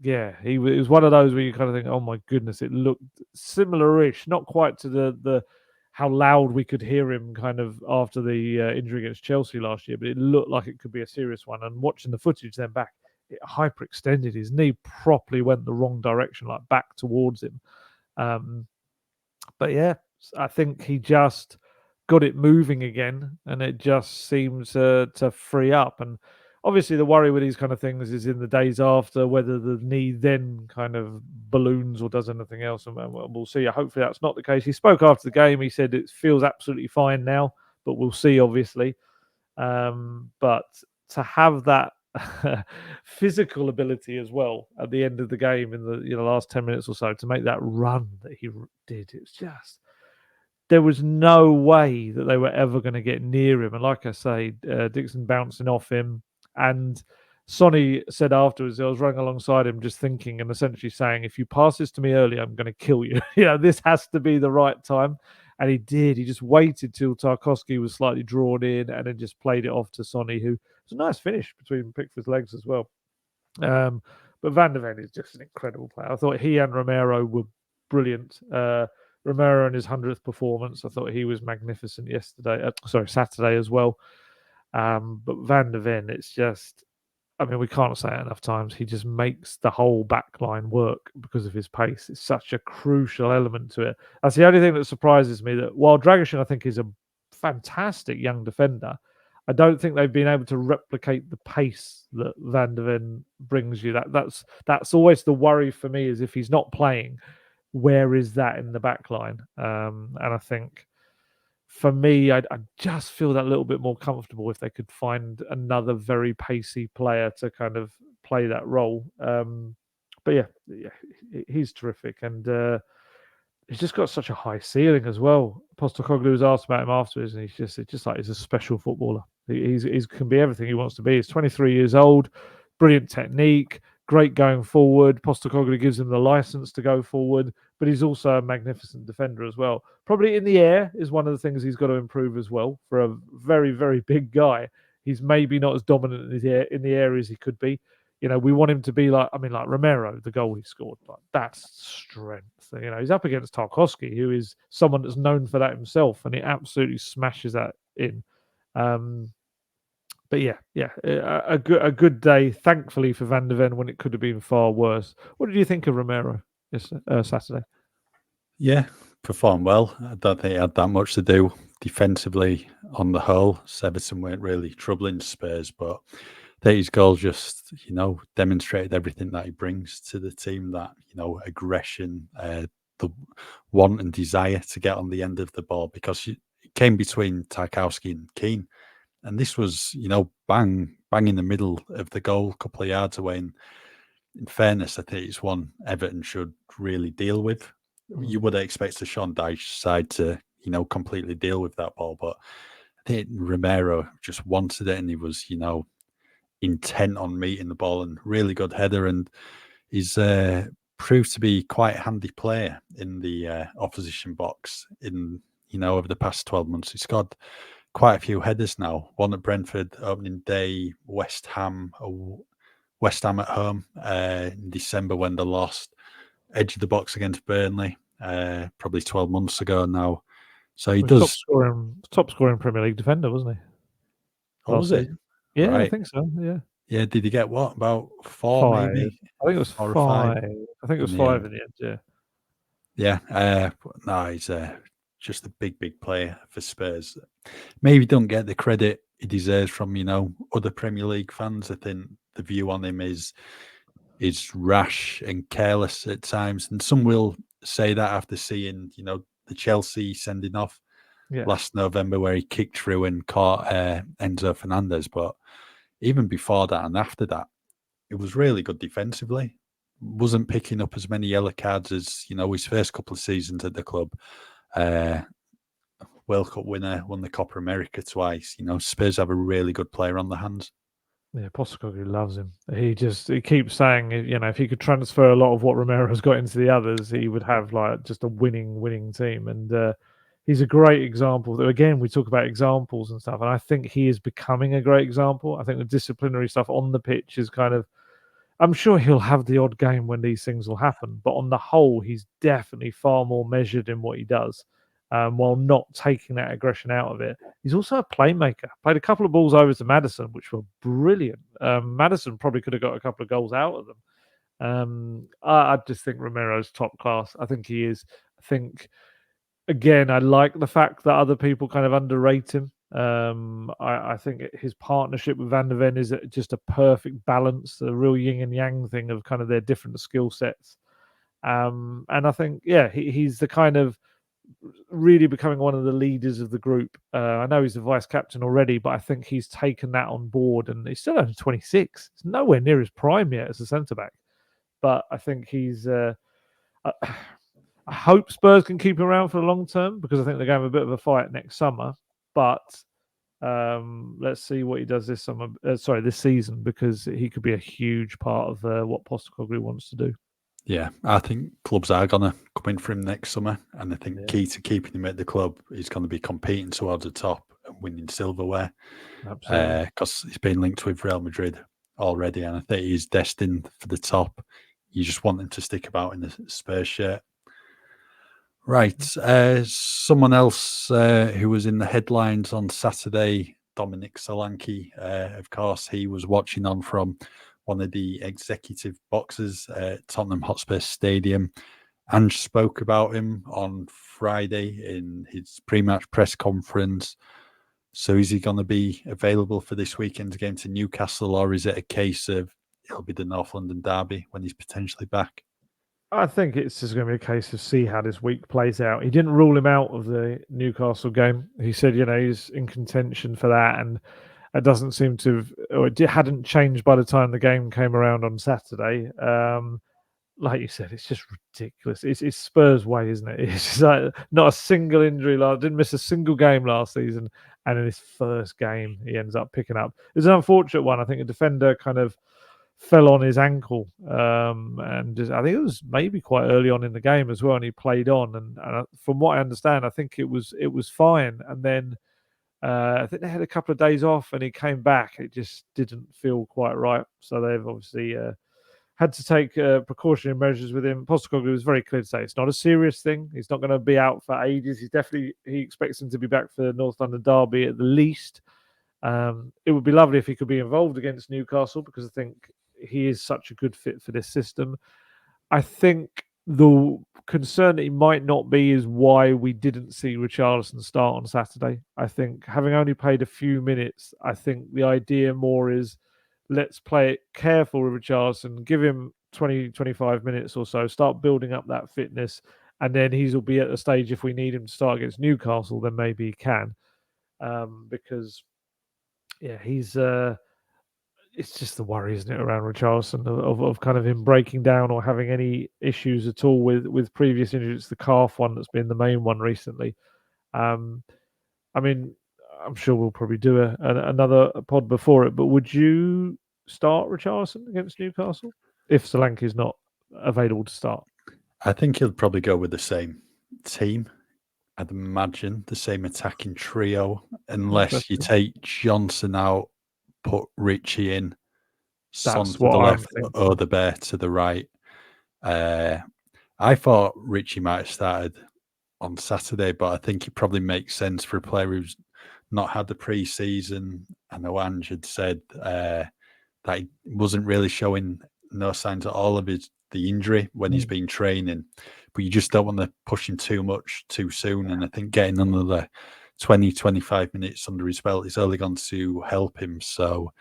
it was one of those where you kind of think, oh my goodness, it looked similar-ish, not quite to the how loud we could hear him kind of after the injury against Chelsea last year, but it looked like it could be a serious one. And watching the footage then back, it hyperextended. His knee properly went the wrong direction, like back towards him. But yeah, I think he just got it moving again, and it just seemed to free up. And obviously, the worry with these kind of things is in the days after whether the knee then kind of balloons or does anything else, and we'll see. Hopefully, that's not the case. He spoke after the game. He said it feels absolutely fine now, but we'll see, obviously. But to have that physical ability as well at the end of the game in the last 10 minutes or so to make that run that he did, it's just, there was no way that they were ever going to get near him. And like I say, Dixon bouncing off him, and Sonny said afterwards, I was running alongside him just thinking and essentially saying, if you pass this to me early, I'm going to kill you. This has to be the right time. And he did. He just waited till Tarkowski was slightly drawn in and then just played it off to Sonny, who was a nice finish between Pickford's legs as well. But Van der Ven is just an incredible player. I thought he and Romero were brilliant. Romero in his 100th performance, I thought he was magnificent Saturday as well. But Van der Ven, it's just, I mean, we can't say it enough times. He just makes the whole back line work because of his pace. It's such a crucial element to it. That's the only thing that surprises me, that while Dragusin, I think, is a fantastic young defender, I don't think they've been able to replicate the pace that Van der Ven brings you. That's always the worry for me, is if he's not playing, where is that in the back line? And I think for me, I just feel that little bit more comfortable if they could find another very pacey player to kind of play that role. But yeah, he's terrific, and he's just got such a high ceiling as well. Postecoglou was asked about him afterwards, and it's just like he's a special footballer. He can be everything he wants to be. He's 23 years old, brilliant technique, great going forward. Postecoglou gives him the license to go forward, but he's also a magnificent defender as well. Probably in the air is one of the things he's got to improve as well. For a very, very big guy, he's maybe not as dominant in the air as he could be. We want him to be like Romero, the goal he scored. Like, that's strength. He's up against Tarkowski, who is someone that's known for that himself, and he absolutely smashes that in. But yeah, a good day, thankfully, for Van der Ven, when it could have been far worse. What did you think of Romero this Saturday? Yeah, performed well. I don't think he had that much to do defensively on the whole. Everton weren't really troubling Spurs, but his goal just, demonstrated everything that he brings to the team, that, aggression, the want and desire to get on the end of the ball, because it came between Tarkowski and Keane. And this was, bang bang in the middle of the goal, a couple of yards away. And in fairness, I think it's one Everton should really deal with. You would expect the Sean Dyche side to, completely deal with that ball, but I think Romero just wanted it, and he was, intent on meeting the ball, and really good header. And he's proved to be quite a handy player in the opposition box in, over the past 12 months. He's scored quite a few headers now. One at Brentford opening day, West Ham at home in December when they lost, edge of the box against Burnley, probably 12 months ago now. So he does top scoring Premier League defender, wasn't he? Oh, was it? Yeah, Right. I think so. Yeah. Yeah. Did he get what? About 4, 5. maybe? I think it was 4 or 5. 5 I think it was in the 5 end. in the end. Yeah. Yeah. No, he's just a big player for Spurs. Maybe don't get the credit he deserves from, other Premier League fans. I think the view on him is rash and careless at times. And some will say that after seeing, the Chelsea sending off last November where he kicked through and caught Enzo Fernandez. But even before that and after that, it was really good defensively. Wasn't picking up as many yellow cards as, his first couple of seasons at the club. World Cup winner, won the Copa America twice. Spurs have a really good player on the hands. Yeah, Postecoglou loves him. He keeps saying, if he could transfer a lot of what Romero's got into the others, he would have like just a winning team. And he's a great example. Again, we talk about examples and stuff, and I think he is becoming a great example. I think the disciplinary stuff on the pitch is kind of, I'm sure he'll have the odd game when these things will happen, but on the whole, he's definitely far more measured in what he does, while not taking that aggression out of it. He's also a playmaker. Played a couple of balls over to Maddison, which were brilliant. Maddison probably could have got a couple of goals out of them. I just think Romero's top class. I think he is. I think, again, I like the fact that other people kind of underrate him. I think his partnership with Van der Ven is just a perfect balance, a real yin and yang thing of kind of their different skill sets. And I think, he's the kind of really becoming one of the leaders of the group. I know he's the vice captain already, but I think he's taken that on board, and he's still only 26. It's nowhere near his prime yet as a centre back. But I think he's. I hope Spurs can keep him around for the long term, because I think they're going to have a bit of a fight next summer. But let's see what he does this summer. This season, because he could be a huge part of what Postecoglou wants to do. Yeah, I think clubs are going to come in for him next summer, and I think key to keeping him at the club is going to be competing towards the top and winning silverware. Absolutely, because he's been linked with Real Madrid already, and I think he's destined for the top. You just want him to stick about in the Spurs shirt. Right, someone else who was in the headlines on Saturday, Dominic Solanke. Of course, he was watching on from one of the executive boxes at Tottenham Hotspur Stadium. Ange spoke about him on Friday in his pre-match press conference. So is he going to be available for this weekend's game to Newcastle, or is it a case of it'll be the North London derby when he's potentially back? I think it's just going to be a case of see how this week plays out. He didn't rule him out of the Newcastle game. He said, he's in contention for that, and it doesn't seem to have, or it hadn't changed by the time the game came around on Saturday. Like you said, it's just ridiculous. It's Spurs' way, isn't it? It's just like not a single injury. Didn't miss a single game last season, and in his first game, he ends up picking up. It's an unfortunate one. I think a defender kind of fell on his ankle, and I think it was maybe quite early on in the game as well, and he played on. And from what I understand, I think it was fine. And then I think they had a couple of days off, and he came back. It just didn't feel quite right, so they've obviously had to take precautionary measures with him. Postecoglou was very clear to say it's not a serious thing. He's not going to be out for ages. He expects him to be back for the North London derby at the least. It would be lovely if he could be involved against Newcastle, because I think he is such a good fit for this system. I think the concern that he might not be is why we didn't see Richarlison start on Saturday. I think having only played a few minutes, I think the idea more is let's play it careful with Richarlison, give him 20, 25 minutes or so, start building up that fitness, and then he'll be at the stage if we need him to start against Newcastle, then maybe he can. Because, he's... it's just the worry, isn't it, around Richarlison of kind of him breaking down or having any issues at all with previous injuries. It's the calf one that's been the main one recently. I mean, I'm sure we'll probably do another pod before it, but would you start Richarlison against Newcastle if Solanke's not available to start? I think he'll probably go with the same team. I'd imagine the same attacking trio, unless you take Johnson out, put Richie in, Son That's to the what I'm left, thinking. Odobert to the right. I thought Richie might have started on Saturday, but I think it probably makes sense for a player who's not had the pre-season. I know Ange had said that he wasn't really showing no signs at all of the injury when he's been training, but you just don't want to push him too much too soon. And I think getting another 20, 25 minutes under his belt is only going to help him. So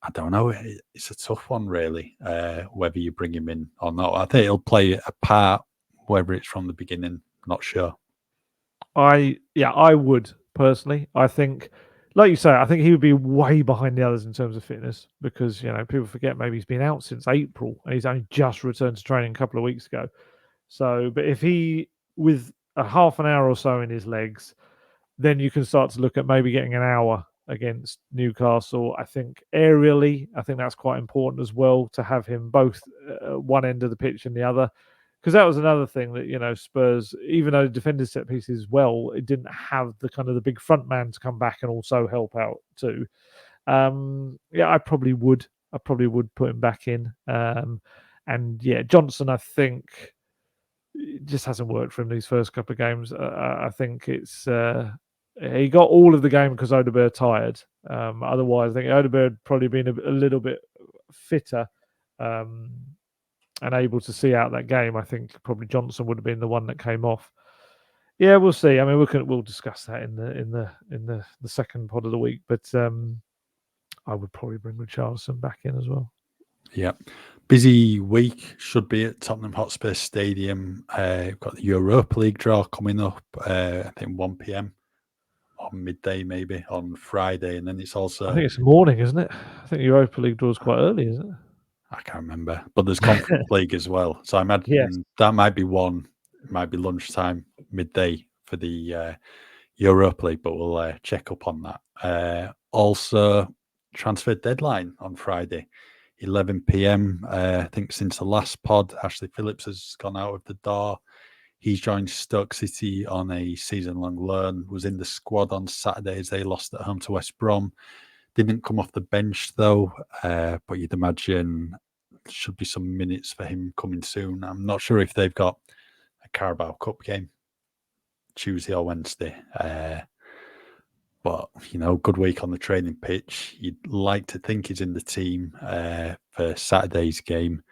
I don't know. It's a tough one, really, whether you bring him in or not. I think he'll play a part, whether it's from the beginning, not sure. I would personally. I think, like you say, I think he would be way behind the others in terms of fitness because, people forget maybe he's been out since April and he's only just returned to training a couple of weeks ago. So, but if he, with a half an hour or so in his legs, then you can start to look at maybe getting an hour against Newcastle. I think aerially, I think that's quite important as well to have him both one end of the pitch and the other. Because that was another thing that, Spurs, even though defended set pieces well, it didn't have the kind of the big front man to come back and also help out too. I probably would put him back in. And Johnson, I think, it just hasn't worked for him these first couple of games. I think it's he got all of the game because Odobert tired. Otherwise, I think Odobert had probably been a little bit fitter and able to see out that game. I think probably Johnson would have been the one that came off. Yeah, we'll see. I mean, we'll discuss that in the second pod of the week. But I would probably bring Richarlison back in as well. Yeah. Busy week, should be at Tottenham Hotspur Stadium. We've got the Europa League draw coming up, I think 1 p.m. on midday, maybe on Friday. And then it's also, I think it's morning, isn't it? I think Europa League draws quite early, isn't it? I can't remember, but there's Conference League as well. So I imagine that might be one, it might be lunchtime, midday for the Europa League, but we'll check up on that. Also, transfer deadline on Friday, 11 p.m. I think since the last pod, Ashley Phillips has gone out of the door. He's joined Stoke City on a season-long loan, was in the squad on Saturday as they lost at home to West Brom. Didn't come off the bench, though, but you'd imagine there should be some minutes for him coming soon. I'm not sure if they've got a Carabao Cup game Tuesday or Wednesday. But, good week on the training pitch. You'd like to think he's in the team for Saturday's game.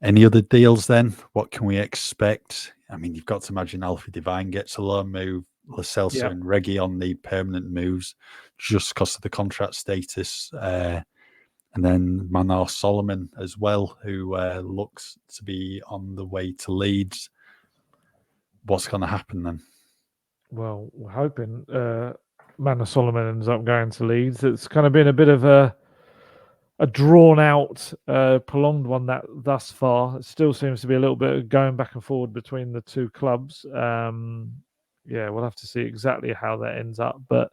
Any other deals then? What can we expect? I mean, you've got to imagine Alfie Devine gets a loan move. Lo Celso and Reguilon need permanent moves just because of the contract status. And then Manor Solomon as well, who looks to be on the way to Leeds. What's going to happen then? Well, we're hoping Manor Solomon ends up going to Leeds. It's kind of been a bit of a drawn out, prolonged one that thus far. It still seems to be a little bit of going back and forward between the two clubs. We'll have to see exactly how that ends up. But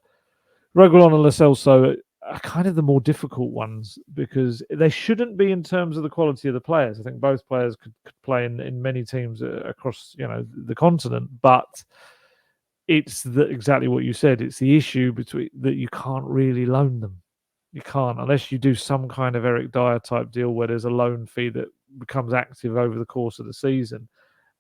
Reguilon and Lo Celso are kind of the more difficult ones because they shouldn't be in terms of the quality of the players. I think both players could play in many teams across the continent, but it's exactly what you said. It's the issue between that you can't really loan them. You can't unless you do some kind of Eric Dyer type deal where there's a loan fee that becomes active over the course of the season.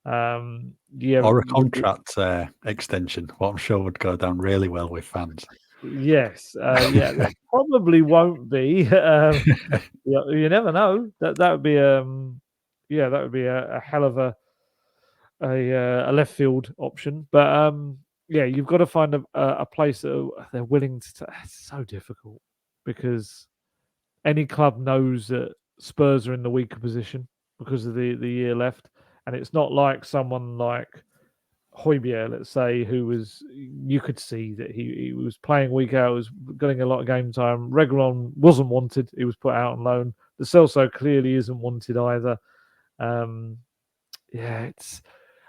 Or a contract extension, what I'm sure would go down really well with fans. Yes, there probably won't be. You never know. That would be that would be a hell of a left field option. But you've got to find a place that they're willing to. It's so difficult because any club knows that Spurs are in the weaker position because of the year left, and it's not like someone like Højbjerg, let's say, who was, you could see that he was playing week out, was getting a lot of game time. Reguilon wasn't wanted; he was put out on loan. The Celso clearly isn't wanted either. Yeah,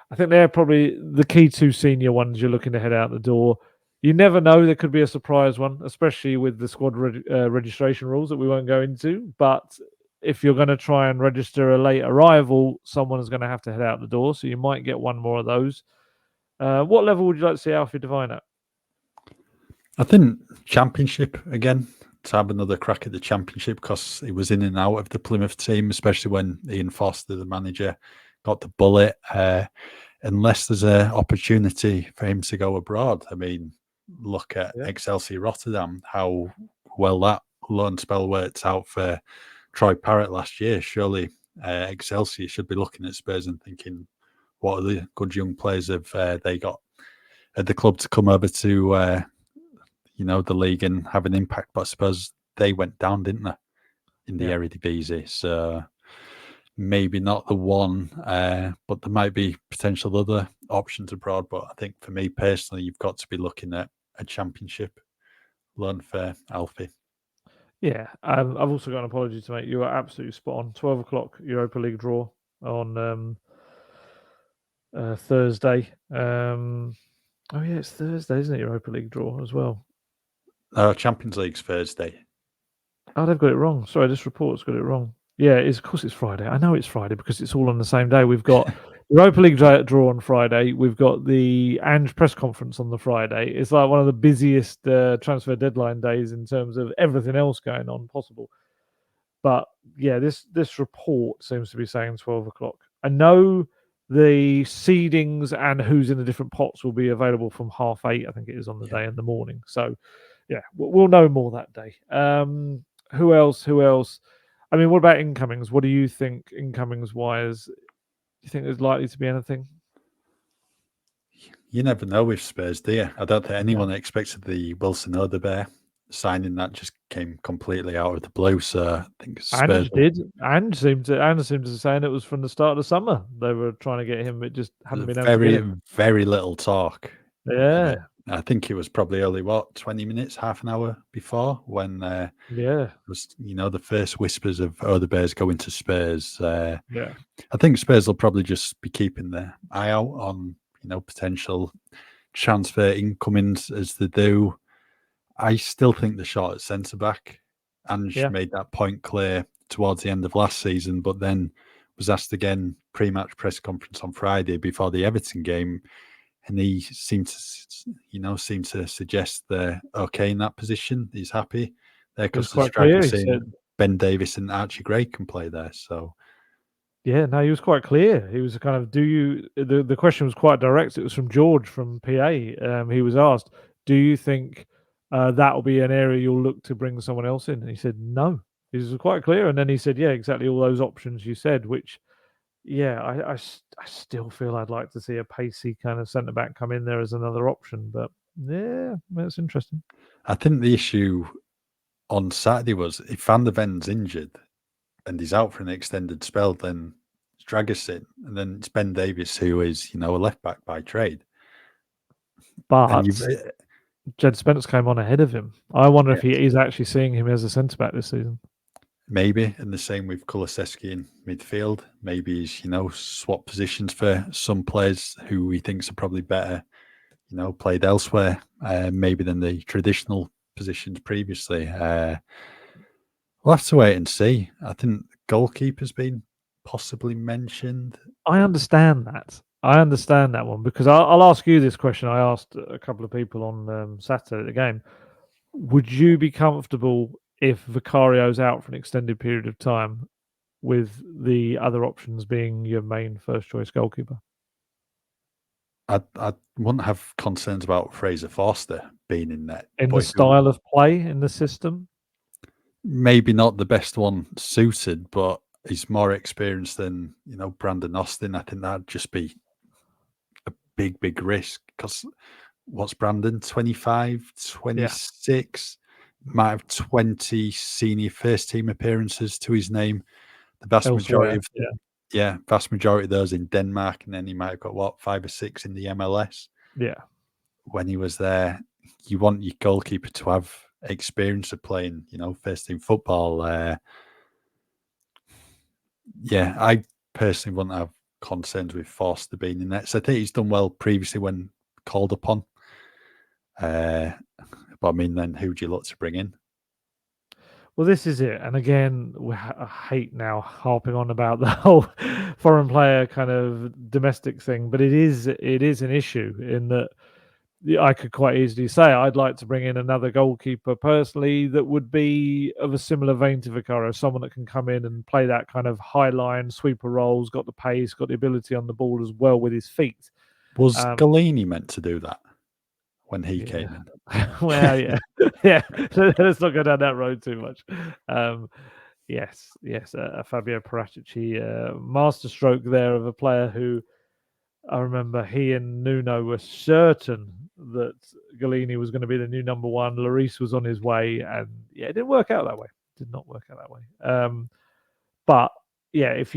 I think they're probably the key two senior ones you're looking to head out the door. You never know; there could be a surprise one, especially with the squad registration rules that we won't go into. But if you're going to try and register a late arrival, someone is going to have to head out the door. So you might get one more of those. What level would you like to see Alfie Devine at? I think Championship again, to have another crack at the Championship, because he was in and out of the Plymouth team, especially when Ian Foster, the manager, got the bullet. Unless there's an opportunity for him to go abroad. I mean, look at Excelsior Rotterdam, how well that loan spell worked out for Troy Parrott last year. Surely Excelsior should be looking at Spurs and thinking, what are the good young players have they got at the club to come over to the league and have an impact? But I suppose they went down, didn't they, in the Eredivisie? So maybe not the one, but there might be potential other options abroad. But I think for me personally, you've got to be looking at a Championship loan for Alfie. Yeah, I've also got an apology to make. You are absolutely spot on. 12 o'clock Europa League draw on Thursday. Oh yeah, it's Thursday, isn't it? Europa League draw as well. Champions League's Thursday. Oh, they've got it wrong. Sorry, this report's got it wrong. Yeah, of course it's Friday. I know it's Friday because it's all on the same day. We've got Europa League draw on Friday. We've got the Ange press conference on the Friday. It's like one of the busiest transfer deadline days in terms of everything else going on possible. But yeah, this report seems to be saying 12 o'clock. I know the seedings and who's in the different pots will be available from 8:30, I think it is, on the day in the morning. So yeah, we'll know more that day. Who else? I mean, what about incomings? What do you think, incomings wise? Do you think there's likely to be anything? You never know with Spurs, do you? I don't think anyone expected the Wilson Odobert signing. That just came completely out of the blue. So I think Spurs did. Ange seemed to saying it was from the start of the summer they were trying to get him. It just hadn't been able to get him. Very little talk. Yeah. I think it was probably only 20 minutes, half an hour before when it was the first whispers of Odebert's going to Spurs. I think Spurs will probably just be keeping their eye out on potential transfer incomings as they do. I still think the shot at centre back. Ange made that point clear towards the end of last season, but then was asked again pre-match press conference on Friday before the Everton game. And he seemed to suggest they're okay in that position. He's happy there because the strikers saying Ben Davies and Archie Gray can play there. So yeah, no, he was quite clear. He was kind of, the question was quite direct. It was from George from PA. He was asked, do you think that will be an area you'll look to bring someone else in? And he said, no. He was quite clear. And then he said, yeah, exactly all those options you said, which, yeah, I still feel I'd like to see a pacey kind of centre back come in there as another option. But yeah, that's interesting. I think the issue on Saturday was if Van der Ven's injured and he's out for an extended spell, then it's Dragusin, and then it's Ben Davies, who is a left back by trade. But Jed Spence came on ahead of him. I wonder if he is actually seeing him as a centre back this season. Maybe, and the same with Kulusevski in midfield. Maybe he's swap positions for some players who he thinks are probably better, played elsewhere, maybe than the traditional positions previously. We'll have to wait and see. I think the goalkeeper's been possibly mentioned. I understand that. I understand that one because I'll ask you this question. I asked a couple of people on Saturday at the game. Would you be comfortable if Vicario's out for an extended period of time with the other options being your main first choice goalkeeper? I wouldn't have concerns about Fraser Forster being in net. In the style of play, in the system? Maybe not the best one suited, but he's more experienced than, Brandon Austin. I think that'd just be a big risk because what's Brandon, 25, 26? Might have 20 senior first team appearances to his name. The vast majority of Yeah, vast majority of those in Denmark, and then he might have got 5 or 6 in the MLS. Yeah. When he was there, you want your goalkeeper to have experience of playing, first team football. Yeah, I personally wouldn't have concerns with Forster being in there. So I think he's done well previously when called upon. But I mean, then who do you look to bring in? Well, this is it. And again, I hate now harping on about the whole foreign player kind of domestic thing, but it is an issue in that I could quite easily say I'd like to bring in another goalkeeper personally that would be of a similar vein to Vicario, someone that can come in and play that kind of high line sweeper roles, got the pace, got the ability on the ball as well with his feet. Was Galini meant to do that when he came in? Well, yeah, yeah. Let's not go down that road too much. Yes, Fabio Paratici, masterstroke there of a player who I remember he and Nuno were certain that Galini was going to be the new number one. Lloris was on his way, and yeah, it didn't work out that way. Did not work out that way. But yeah, if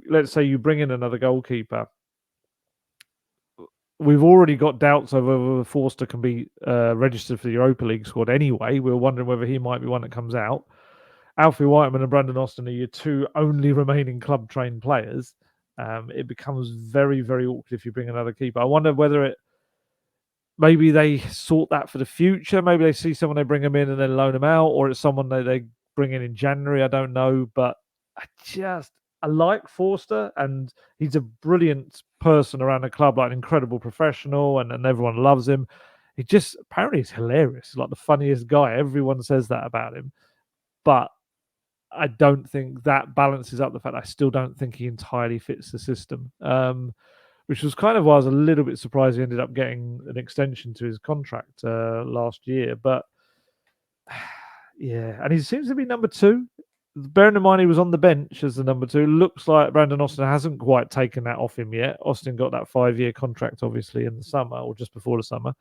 let's say you bring in another goalkeeper, we've already got doubts over whether Forster can be registered for the Europa League squad anyway. We were wondering whether he might be one that comes out. Alfie Whiteman and Brandon Austin are your two only remaining club-trained players. It becomes very, very awkward if you bring another keeper. I wonder whether maybe they sort that for the future. Maybe they see someone, they bring them in and then loan them out, or it's someone they bring in January. I don't know, but I like Forster, and he's a brilliant person around the club, like an incredible professional, and everyone loves him. He just apparently is hilarious. He's like the funniest guy. Everyone says that about him, but I don't think that balances up the fact I still don't think he entirely fits the system. Which was kind of why I was a little bit surprised he ended up getting an extension to his contract last year. But yeah, and he seems to be number 2. Bearing in mind he was on the bench as the number 2, looks like Brandon Austin hasn't quite taken that off him yet. Austin got that 5-year contract, obviously, in the summer or just before the summer.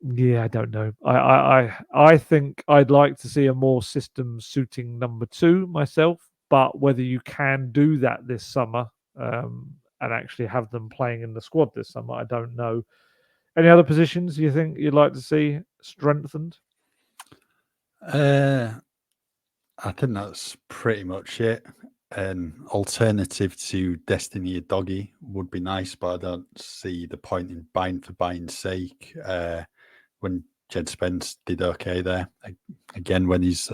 Yeah, I don't know. I think I'd like to see a more system suiting number 2 myself, but whether you can do that this summer and actually have them playing in the squad this summer, I don't know. Any other positions you think you'd like to see strengthened? I think that's pretty much it. An alternative to Destiny Doggy would be nice, but I don't see the point in buying for buying's sake. When Jed Spence did okay there, again, when he's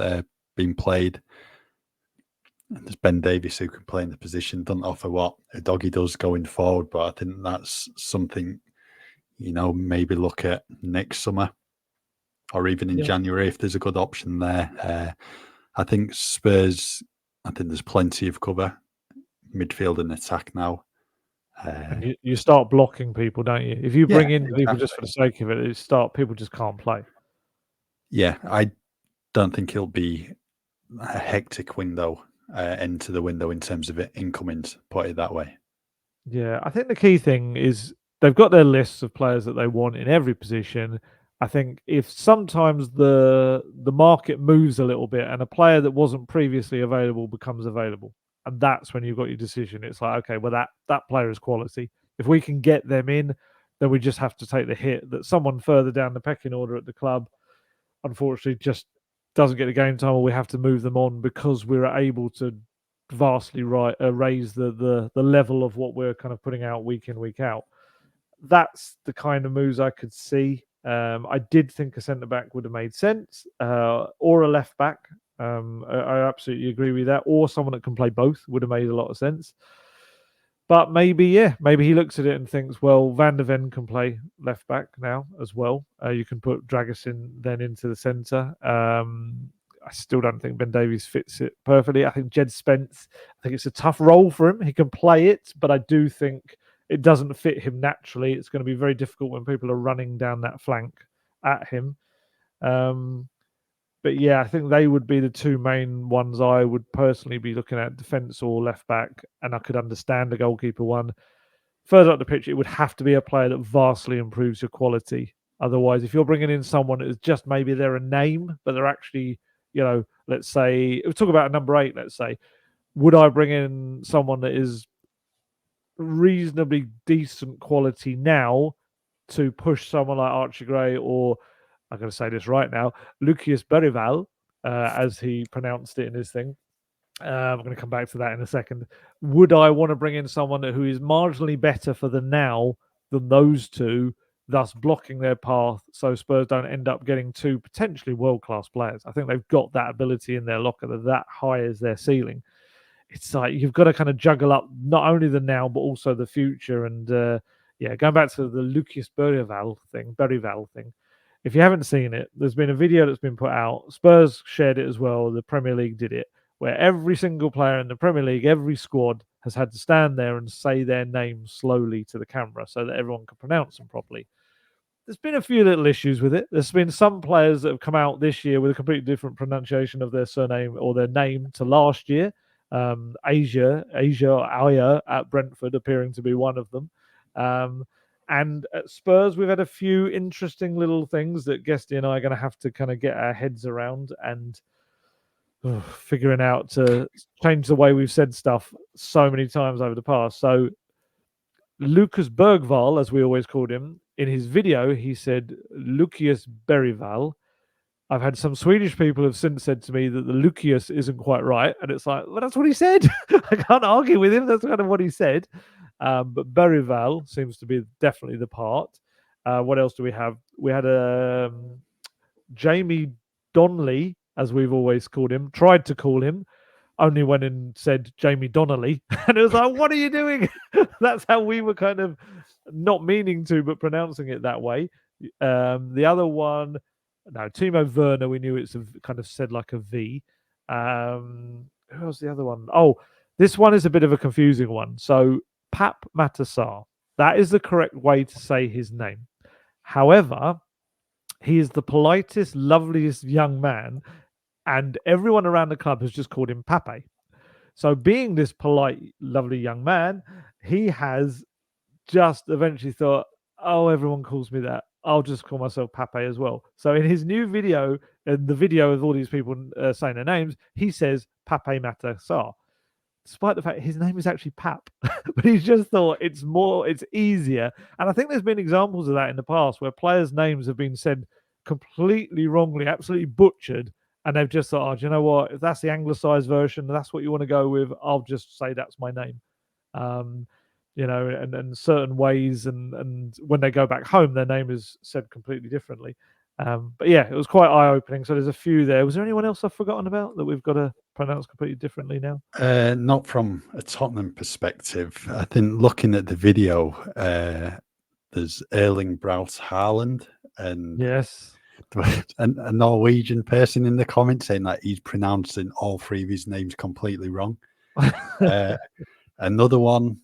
been played, there's Ben Davies who can play in the position, doesn't offer what a Doggy does going forward, but I think that's something, maybe look at next summer or even in January if there's a good option there. I think Spurs, there's plenty of cover, midfield and attack now. And you start blocking people, don't you? If you bring in people just for the sake of it, people just can't play. Yeah, I don't think it'll be a hectic window, into the window in terms of incomings, put it that way. Yeah, I think the key thing is they've got their lists of players that they want in every position. I think if sometimes the market moves a little bit and a player that wasn't previously available becomes available, and that's when you've got your decision. It's like, okay, well that player is quality. If we can get them in, then we just have to take the hit that someone further down the pecking order at the club, unfortunately, just doesn't get the game time, or we have to move them on because we're able to vastly raise the level of what we're kind of putting out week in, week out. That's the kind of moves I could see. I did think a centre back would have made sense, or a left back. I absolutely agree with that. Or someone that can play both would have made a lot of sense. But maybe he looks at it and thinks, well, Van der Ven can play left back now as well. You can put Dragusin then into the centre. I still don't think Ben Davies fits it perfectly. I think Jed Spence, I think it's a tough role for him. He can play it, but I do think it doesn't fit him naturally. It's going to be very difficult when people are running down that flank at him. But yeah, I think they would be the two main ones I would personally be looking at, defence or left back, and I could understand the goalkeeper one. Further up the pitch, it would have to be a player that vastly improves your quality. Otherwise, if you're bringing in someone that is just maybe they're a name, but they're actually, let's say, we'll talk about a number 8, let's say, would I bring in someone that is reasonably decent quality now to push someone like Archie Gray, or I'm going to say this right now, Lucius Berival, as he pronounced it in his thing. I'm going to come back to that in a second. Would I want to bring in someone who is marginally better for the now than those two, thus blocking their path so Spurs don't end up getting two potentially world-class players? I think they've got that ability in their locker that high as their ceiling. It's like you've got to kind of juggle up not only the now but also the future. And going back to the Lucius Berival thing. If you haven't seen it, there's been a video that's been put out. Spurs shared it as well. The Premier League did it, where every single player in the Premier League, every squad, has had to stand there and say their name slowly to the camera so that everyone can pronounce them properly. There's been a few little issues with it. There's been some players that have come out this year with a completely different pronunciation of their surname or their name to last year. Asia at Brentford appearing to be one of them. And at Spurs, we've had a few interesting little things that Guesty and I are going to have to kind of get our heads around and figuring out to change the way we've said stuff so many times over the past. So Lucas Bergvall, as we always called him, in his video, he said Lucius Berival. I've had some Swedish people have since said to me that the Lucius isn't quite right. And it's like, well, that's what he said. I can't argue with him. That's kind of what he said. But Berival seems to be definitely the part. What else do we have? We had Jamie Donnelly, as we've always called him, tried to call him, only went and said Jamie Donnelly. And it was like, what are you doing? That's how we were kind of not meaning to, but pronouncing it that way. The other one, no, Timo Werner, we knew it's kind of said like a V. Who was the other one? Oh, this one is a bit of a confusing one. So Pap Matassar, that is the correct way to say his name. However, he is the politest, loveliest young man, and everyone around the club has just called him Pape. So being this polite, lovely young man, he has just eventually thought, oh, everyone calls me that. I'll just call myself Pape as well. So in his new video, and the video of all these people saying their names, he says Pape Matassar, despite the fact his name is actually Pap. But he's just thought it's easier. And I think there's been examples of that in the past where players' names have been said completely wrongly, absolutely butchered. And they've just thought, oh, do you know what? If that's the anglicized version, that's what you want to go with, I'll just say that's my name. And certain ways, and when they go back home, their name is said completely differently. But yeah, it was quite eye-opening. So there's a few there. Was there anyone else I've forgotten about that we've got to pronounce completely differently now? Not from a Tottenham perspective. I think looking at the video, there's Erling Braut Haaland and Yes, a Norwegian person in the comments saying that he's pronouncing all three of his names completely wrong. Another one,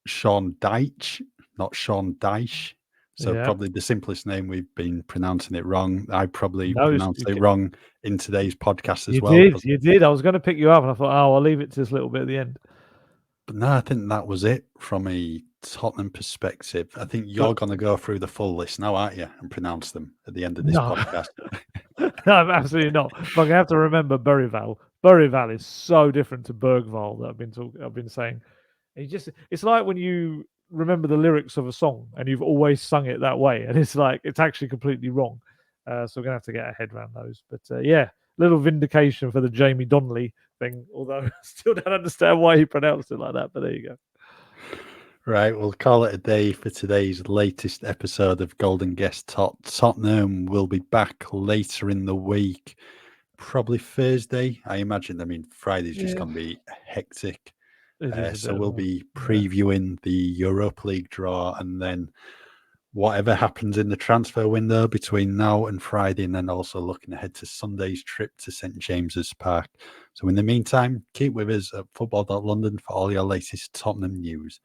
Sean Deitch, not Sean Dyche. So probably the simplest name, we've been pronouncing it wrong. I probably pronounced it wrong in today's podcast as well. You did. I was going to pick you up and I thought, oh, I'll leave it to this little bit at the end. But no, I think that was it from a Tottenham perspective. I think you're going to go through the full list now, aren't you? And pronounce them at the end of this podcast. No, absolutely not. But I'm going to have to remember Berival. Berival is so different to Bergvall that I've been saying. It's like when you remember the lyrics of a song and you've always sung it that way, and it's like it's actually completely wrong. So we're gonna have to get our head around those. But little vindication for the Jamie Donnelly thing, although I still don't understand why he pronounced it like that. But there you go. Right, we'll call it a day for today's latest episode of Golden Guest Talk Tottenham. We'll be back later in the week, probably Thursday, I imagine. I mean, Friday's just going to be hectic. So we'll be previewing the Europa League draw and then whatever happens in the transfer window between now and Friday, and then also looking ahead to Sunday's trip to St James's Park. So in the meantime, keep with us at football.london for all your latest Tottenham news.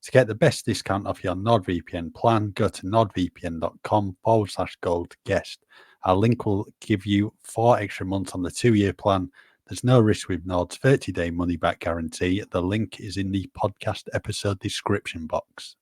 To get the best discount off your NordVPN plan, go to nordvpn.com/gold guest. Our link will give you 4 extra months on the 2-year plan. There's no risk with Nord's 30-day money-back guarantee. The link is in the podcast episode description box.